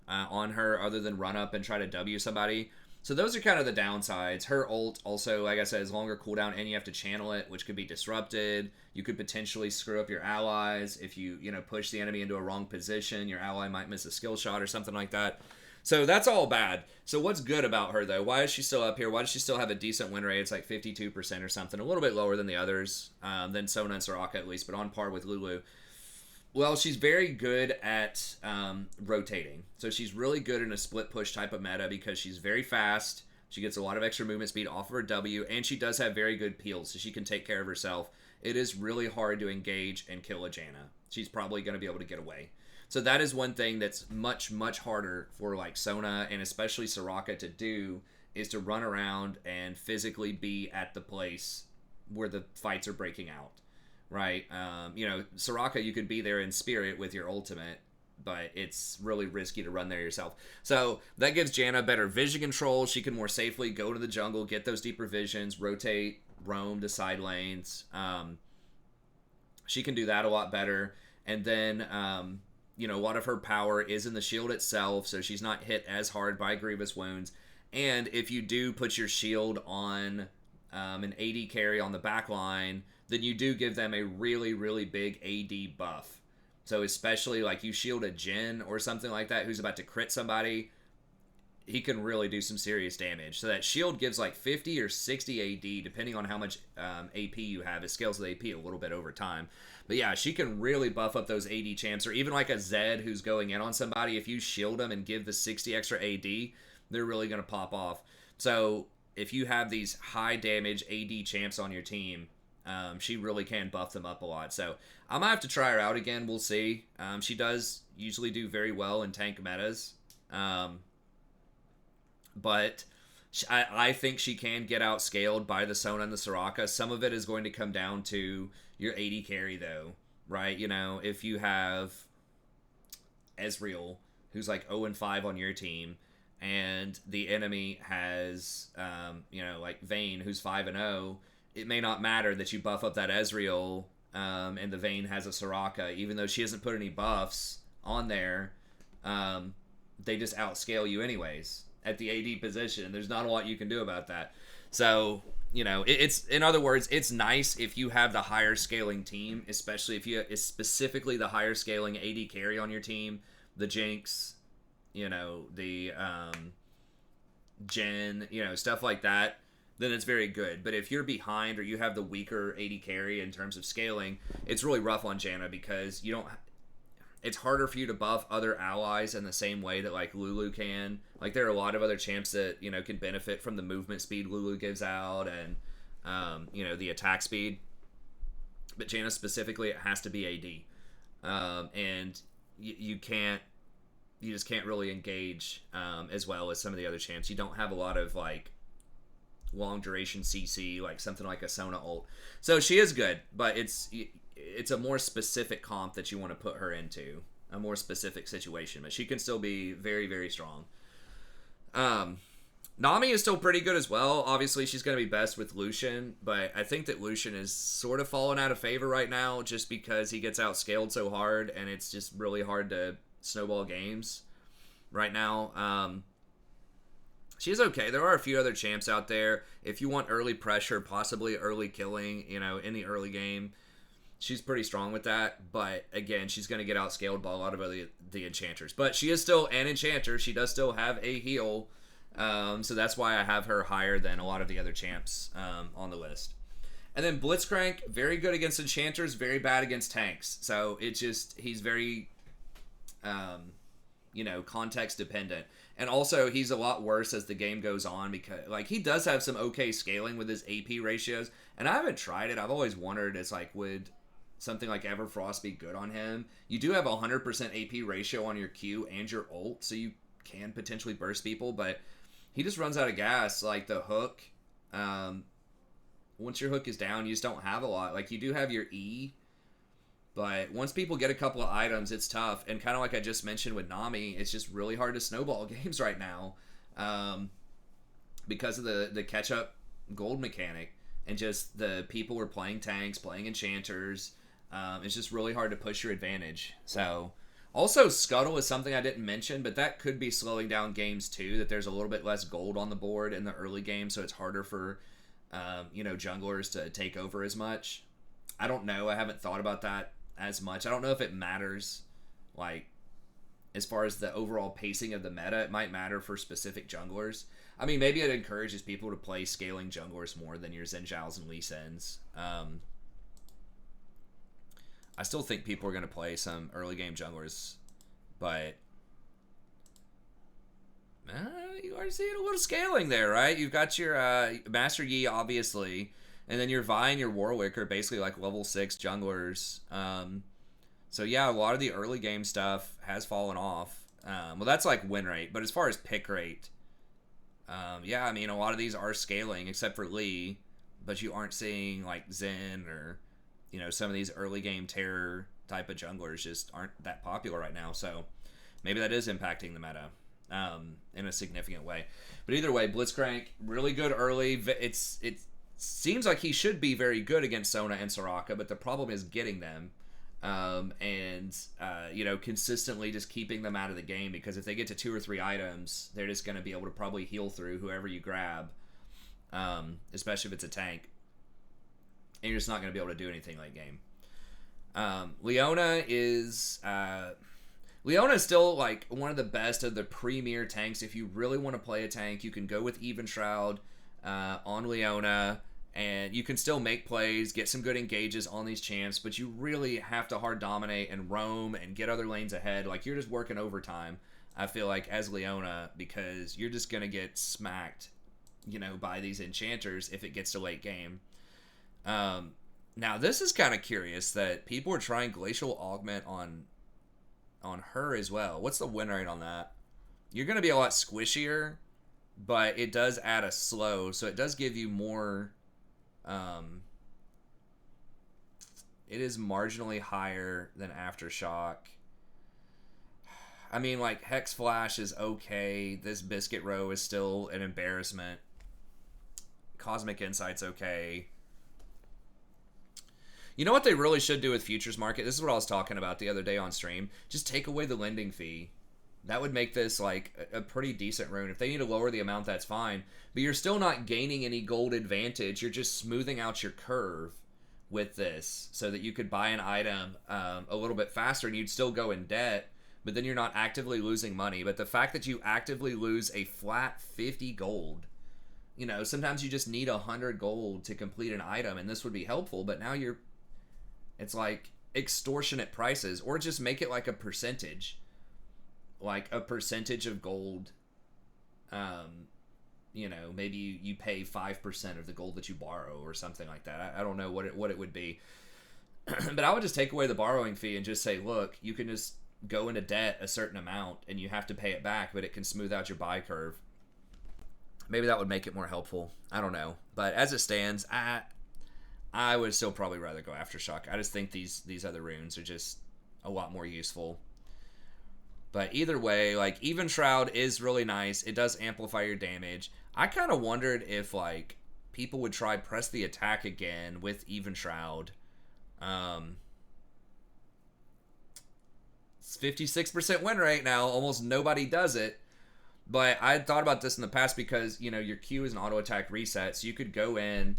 [SPEAKER 1] on her other than run up and try to W somebody. So those are kind of the downsides. Her ult also, like I said, is longer cooldown, and you have to channel it, which could be disrupted. You could potentially screw up your allies. If you, push the enemy into a wrong position, your ally might miss a skill shot or something like that. So that's all bad. So what's good about her, though? Why is she still up here? Why does she still have a decent win rate? It's like 52% or something. A little bit lower than the others, than Sona and Soraka at least, but on par with Lulu. Well, she's very good at rotating. So she's really good in a split push type of meta because she's very fast. She gets a lot of extra movement speed off of her W, and she does have very good peels, so she can take care of herself. It is really hard to engage and kill a Janna. She's probably going to be able to get away. So that is one thing that's much, much harder for, like, Sona and especially Soraka to do, is to run around and physically be at the place where the fights are breaking out, right? Soraka, you could be there in spirit with your ultimate, but it's really risky to run there yourself. So that gives Janna better vision control. She can more safely go to the jungle, get those deeper visions, rotate, roam to side lanes. She can do that a lot better. And then... a lot of her power is in the shield itself, so she's not hit as hard by grievous wounds. And if you do put your shield on an AD carry on the back line, then you do give them a really, really big AD buff. So especially like you shield a Jhin or something like that who's about to crit somebody, he can really do some serious damage. So that shield gives like 50 or 60 AD, depending on how much AP you have. It scales with AP a little bit over time. But yeah, she can really buff up those AD champs. Or even like a Zed who's going in on somebody, if you shield them and give the 60 extra AD, they're really going to pop off. So if you have these high damage AD champs on your team, she really can buff them up a lot. So I might have to try her out again. We'll see. She does usually do very well in tank metas. But I think she can get outscaled by the Sona and the Soraka. Some of it is going to come down to your AD carry, though, right? If you have Ezreal, who's like 0-5 on your team, and the enemy has, like Vayne, who's 5-0, it may not matter that you buff up that Ezreal, and the Vayne has a Soraka, even though she hasn't put any buffs on there. They just outscale you anyways at the AD position. There's not a lot you can do about that. So, it's, in other words, it's nice if you have the higher scaling team, especially if you is specifically the higher scaling AD carry on your team, the Jinx, the Jhin, stuff like that, then it's very good. But if you're behind or you have the weaker AD carry in terms of scaling, it's really rough on Janna because it's harder for you to buff other allies in the same way that like Lulu can. Like there are a lot of other champs that, can benefit from the movement speed Lulu gives out and, the attack speed. But Janna specifically, it has to be AD. And you just can't really engage as well as some of the other champs. You don't have a lot of like long duration CC, like something like a Sona ult. So she is good, but it's a more specific comp that you want to put her into, a more specific situation. But she can still be very, very strong. Nami is still pretty good as well. Obviously, she's going to be best with Lucian, but I think that Lucian is sort of falling out of favor right now just because he gets outscaled so hard, and it's just really hard to snowball games right now. She's okay. There are a few other champs out there. If you want early pressure, possibly early killing, in the early game, she's pretty strong with that. But again, she's going to get outscaled by a lot of the enchanters. But she is still an enchanter. She does still have a heal. So that's why I have her higher than a lot of the other champs on the list. And then Blitzcrank, very good against enchanters, very bad against tanks. So he's very, context dependent. And also, he's a lot worse as the game goes on because, he does have some okay scaling with his AP ratios. And I haven't tried it. I've always wondered, would something like Everfrost be good on him? You do have a 100% AP ratio on your Q and your ult, so you can potentially burst people, but he just runs out of gas. Like the hook, once your hook is down, you just don't have a lot. You do have your E, but once people get a couple of items, it's tough. And kind of like I just mentioned with Nami, it's just really hard to snowball games right now because of the catch-up gold mechanic and just the people who are playing tanks, playing enchanters. It's just really hard to push your advantage. So also, Scuttle is something I didn't mention, but that could be slowing down games too, that there's a little bit less gold on the board in the early game, so it's harder for, junglers to take over as much. I don't know. I haven't thought about that as much. I don't know if it matters, as far as the overall pacing of the meta. It might matter for specific junglers. I mean, maybe it encourages people to play scaling junglers more than your Xin Zhaos and Lee Sins. I still think people are going to play some early game junglers, but you are seeing a little scaling there, right? You've got your Master Yi, obviously, and then your Vi and your Warwick are basically level 6 junglers. So yeah, a lot of the early game stuff has fallen off. Well, that's win rate, but as far as pick rate, a lot of these are scaling, except for Lee, but you aren't seeing Zen or some of these early game terror type of junglers just aren't that popular right now. So maybe that is impacting the meta in a significant way. But either way, Blitzcrank, really good early. It seems like he should be very good against Sona and Soraka, but the problem is getting them consistently just keeping them out of the game, because if they get to 2 or 3 items, they're just going to be able to probably heal through whoever you grab, especially if it's a tank. And you're just not going to be able to do anything late game. Leona is still one of the best of the premier tanks. If you really want to play a tank, you can go with Even Shroud on Leona, and you can still make plays, get some good engages on these champs, but you really have to hard dominate and roam and get other lanes ahead. You're just working overtime, I feel like, as Leona, because you're just going to get smacked, by these enchanters if it gets to late game. Now this is kind of curious that people are trying Glacial Augment on her as well. What's the win rate on that? You're going to be a lot squishier, but it does add a slow, so it does give you more. It is marginally higher than Aftershock. I mean, Hex Flash is okay. This Biscuit Row is still an embarrassment. Cosmic Insight's okay. You know what they really should do with Futures Market? This is what I was talking about the other day on stream. Just take away the lending fee. That would make this a pretty decent rune. If they need to lower the amount, that's fine. But you're still not gaining any gold advantage. You're just smoothing out your curve with this so that you could buy an item a little bit faster and you'd still go in debt, but then you're not actively losing money. But the fact that you actively lose a flat 50 gold, sometimes you just need 100 gold to complete an item, and this would be helpful, but now it's extortionate prices. Or just make it a percentage. A percentage of gold. Maybe you pay 5% of the gold that you borrow or something like that. I don't know what it would be. But I would just take away the borrowing fee and just say, look, you can just go into debt a certain amount and you have to pay it back, but it can smooth out your buy curve. Maybe that would make it more helpful. I don't know. But as it stands, I would still probably rather go Aftershock. I just think these other runes are just a lot more useful. But either way, like, Even Shroud is really nice. It does amplify your damage. I kind of wondered if, like, people would try Press the Attack again with Even Shroud. It's 56% win rate now. Almost nobody does it. But I had thought about this in the past because, you know, your Q is an auto attack reset. So you could go in,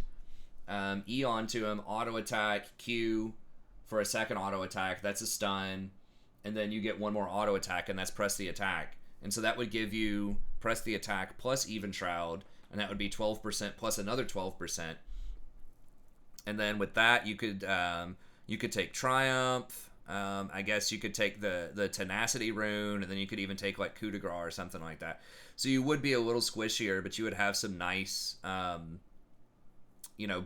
[SPEAKER 1] E onto him, auto attack, Q for a second auto attack. That's a stun. And then you get one more auto attack, and that's Press the Attack. And so that would give you Press the Attack plus Even Shroud, and that would be 12% plus another 12%. And then with that, you could take Triumph. I guess you could take the Tenacity rune, and then you could even take like Coup de Grace or something like that. So you would be a little squishier, but you would have some nice,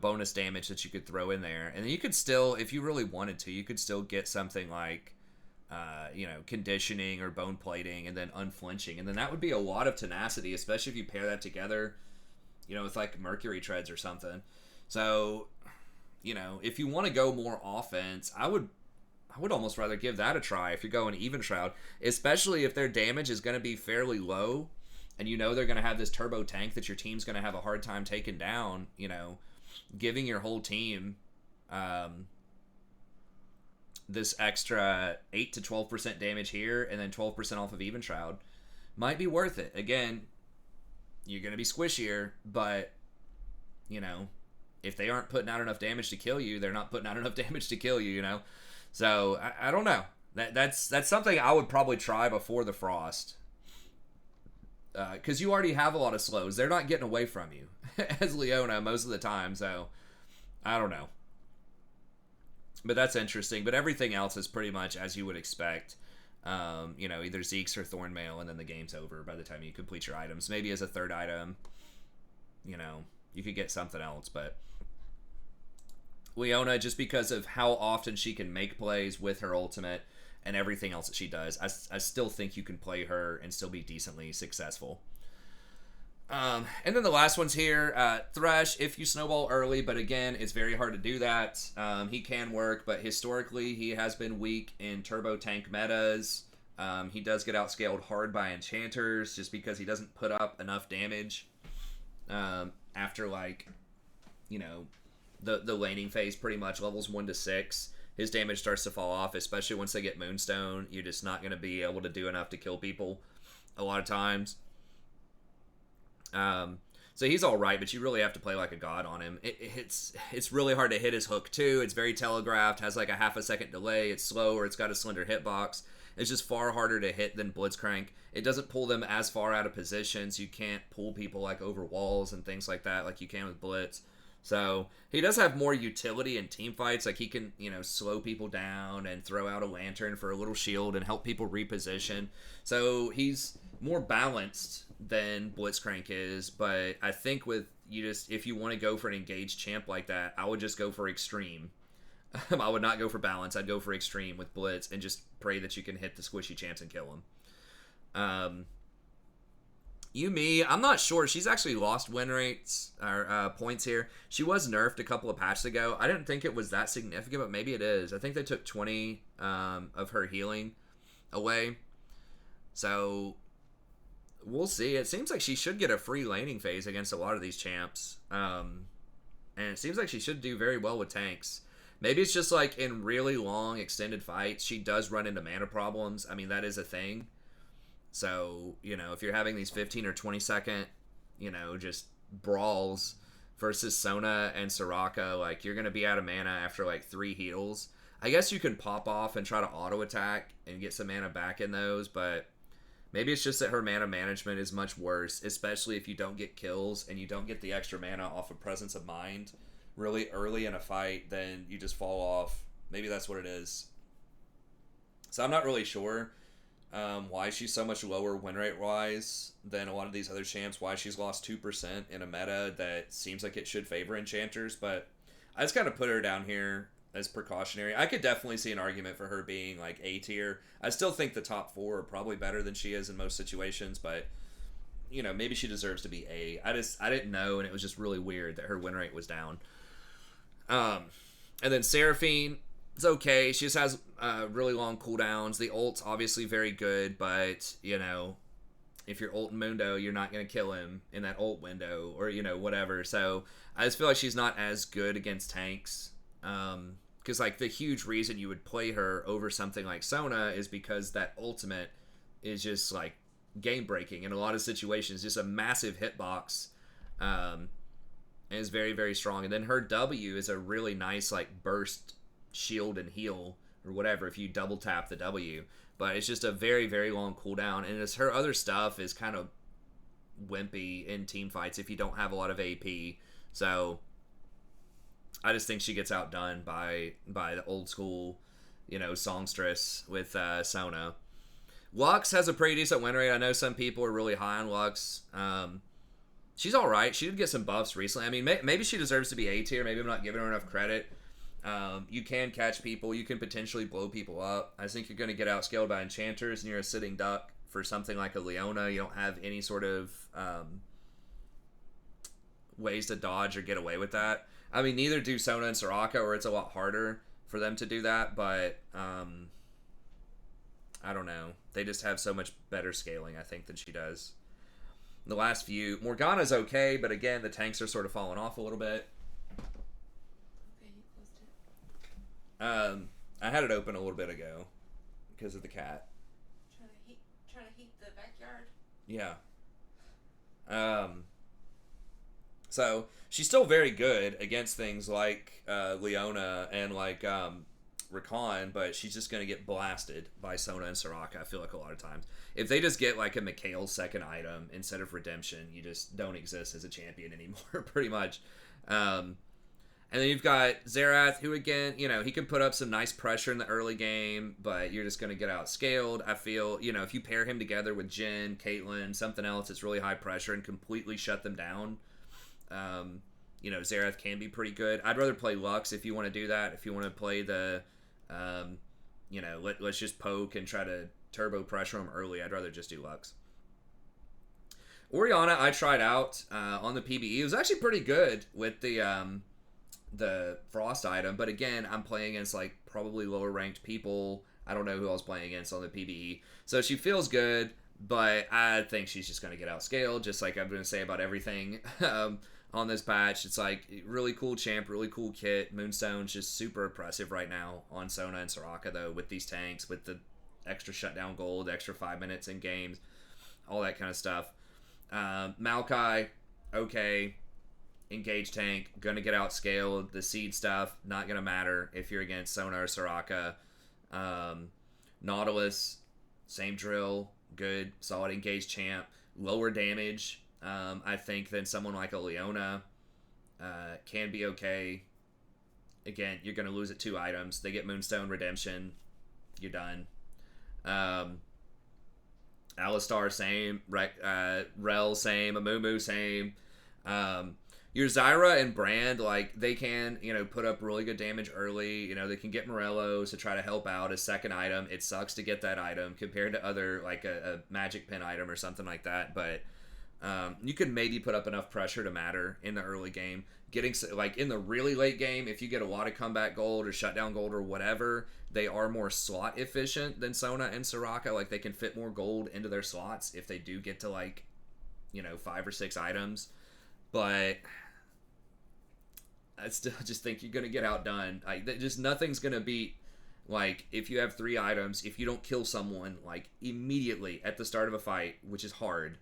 [SPEAKER 1] bonus damage that you could throw in there. And then you could still, if you really wanted to, you could still get something like conditioning or bone plating and then unflinching, and then that would be a lot of tenacity, especially if you pair that together with like Mercury Treads or something. So if you want to go more offense, I would almost rather give that a try if you're going Even Shroud, especially if their damage is going to be fairly low and they're going to have this turbo tank that your team's going to have a hard time taking down. Giving your whole team this extra 8 to 12% damage here and then 12% off of Even Shroud might be worth it. Again, you're going to be squishier, but if they aren't putting out enough damage to kill you, they're not putting out enough damage to kill you, So I don't know. That's something I would probably try before the Frost. Because you already have a lot of slows. They're not getting away from you as Leona most of the time, so I don't know. But that's interesting. But everything else is pretty much as you would expect. Either Zeke's or Thornmail, and then the game's over by the time you complete your items. Maybe as a third item, you could get something else. But Leona, just because of how often she can make plays with her ultimate and everything else that she does, I still think you can play her and still be decently successful. And then the last one's here, Thresh, if you snowball early, but again, it's very hard to do that. He can work, but historically he has been weak in turbo tank metas. He does get outscaled hard by enchanters just because he doesn't put up enough damage after the laning phase, pretty much levels 1 to 6. His damage starts to fall off, especially once they get Moonstone. You're just not going to be able to do enough to kill people a lot of times. So he's all right, but you really have to play like a god on him. It's really hard to hit his hook too. It's very telegraphed, has like a half a second delay. It's slow, or it's got a slender hitbox. It's just far harder to hit than Blitzcrank. It doesn't pull them as far out of position, so you can't pull people like over walls and things like that like you can with Blitz. So he does have more utility in team fights. Like he can, slow people down and throw out a lantern for a little shield and help people reposition. So he's more balanced than Blitzcrank is. But I think if you want to go for an engaged champ like that, I would just go for Extreme. I would not go for balance. I'd go for Extreme with Blitz and just pray that you can hit the squishy champs and kill them. Yumi, I'm not sure. She's actually lost win rates or points here. She was nerfed a couple of patches ago. I didn't think it was that significant, but maybe it is. I think they took 20 of her healing away. So we'll see. It seems like she should get a free laning phase against a lot of these champs. And it seems like she should do very well with tanks. Maybe it's just like in really long extended fights, she does run into mana problems. I mean, that is a thing. So, if you're having these 15 or 20 second, just brawls versus Sona and Soraka, like, you're going to be out of mana after, like, 3 heals. I guess you can pop off and try to auto attack and get some mana back in those, but maybe it's just that her mana management is much worse, especially if you don't get kills and you don't get the extra mana off of Presence of Mind really early in a fight, then you just fall off. Maybe that's what it is. So I'm not really sure why she's so much lower win rate wise than a lot of these other champs, why she's lost 2% in a meta that seems like it should favor enchanters, but I just kind of put her down here as precautionary. I could definitely see an argument for her being like A tier. I still think the top 4 are probably better than she is in most situations, but maybe she deserves to be A. I didn't know, and it was just really weird that her win rate was down. And then Seraphine, it's okay. She just has really long cooldowns. The ult's obviously very good, but, if you're ult Mundo, you're not going to kill him in that ult window or, whatever. So I just feel like she's not as good against tanks. Because, the huge reason you would play her over something like Sona is because that ultimate is just, game-breaking in a lot of situations. Just a massive hitbox. And is very, very strong. And then her W is a really nice, burst, shield, and heal, or whatever, if you double tap the W. But it's just a very, very long cooldown. And her other stuff is kind of wimpy in team fights if you don't have a lot of AP. So I just think she gets outdone by the old school, songstress with Sona. Lux has a pretty decent win rate. I know some people are really high on Lux. She's all right. She did get some buffs recently. I mean, maybe she deserves to be A tier. Maybe I'm not giving her enough credit. You can catch people. You can potentially blow people up. I think you're going to get outscaled by enchanters, and you're a sitting duck for something like a Leona. You don't have any sort of ways to dodge or get away with that. I mean, neither do Sona and Soraka, or it's a lot harder for them to do that, but I don't know. They just have so much better scaling, I think, than she does. The last few, Morgana's okay, but again, the tanks are sort of falling off a little bit.
[SPEAKER 3] Okay, you closed it.
[SPEAKER 1] I had it open a little bit ago because of the cat.
[SPEAKER 3] Trying to heat the backyard.
[SPEAKER 1] Yeah. So she's still very good against things like Leona and Rakan, but she's just going to get blasted by Sona and Soraka, I feel like, a lot of times. If they just get a Mikhail's second item instead of Redemption, you just don't exist as a champion anymore, pretty much. And then you've got Xerath, who, again, he can put up some nice pressure in the early game, but you're just going to get outscaled. I feel, if you pair him together with Jhin, Caitlyn, something else that's really high pressure and completely shut them down, Xerath can be pretty good. I'd rather play Lux if you want to do that. If you want to play the, let's just poke and try to turbo pressure them early, I'd rather just do Lux. Orianna, I tried out on the PBE. It was actually pretty good with the Frost item, but again, I'm playing against probably lower ranked people. I don't know who I was playing against on the PBE. So she feels good, but I think she's just going to get outscaled, just like I'm going to say about everything on this patch. It's really cool champ, really cool kit. Moonstone's just super impressive right now on Sona and Soraka, though, with these tanks, with the extra shutdown gold, extra 5 minutes in games, all that kind of stuff. Maokai, okay. Engage tank, gonna get outscaled. The seed stuff, not gonna matter if you're against Sona or Soraka. Nautilus, same drill, good, solid engage champ. Lower damage, I think, than someone like a Leona. Can be okay. Again, you're gonna lose at 2 items. They get Moonstone, Redemption, you're done. Alistar, same. Rel, same. Amumu, same. Your Zyra and Brand, they can, put up really good damage early. They can get Morellos to try to help out a second item. It sucks to get that item compared to other, a magic pin item or something like that. But you can maybe put up enough pressure to matter in the early game. Getting, in the really late game, if you get a lot of comeback gold or shutdown gold or whatever, they are more slot efficient than Sona and Soraka. They can fit more gold into their slots if they do get to, 5 or 6 items. But I still just think you're going to get outdone. Just nothing's going to beat, if you have 3 items, if you don't kill someone, immediately at the start of a fight, which is hard.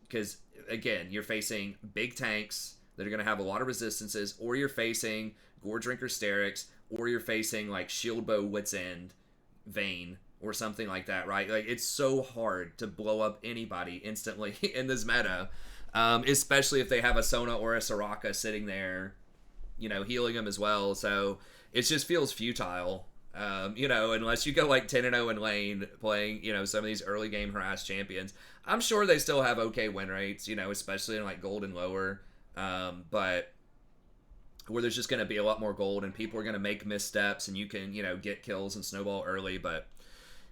[SPEAKER 1] Because, again, you're facing big tanks that are going to have a lot of resistances, or you're facing Gore Drinker Sterix, or you're facing, Shield Bow Wit's End Vayne, or something like that, right? It's so hard to blow up anybody instantly in this meta, especially if they have a Sona or a Soraka sitting there, healing them as well. So it just feels futile, unless you go 10-0 in lane playing, some of these early game harass champions. I'm sure they still have okay win rates, especially in gold and lower, but where there's just going to be a lot more gold and people are going to make missteps and you can, get kills and snowball early. But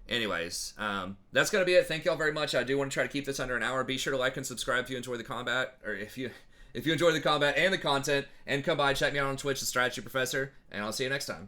[SPEAKER 1] Anyways, that's gonna be it. Thank y'all very much. I do want to try to keep this under an hour. Be sure to like and subscribe if you enjoy the combat, or if you enjoy the combat and the content, and come by and check me out on Twitch, the Strategy Professor, and I'll see you next time.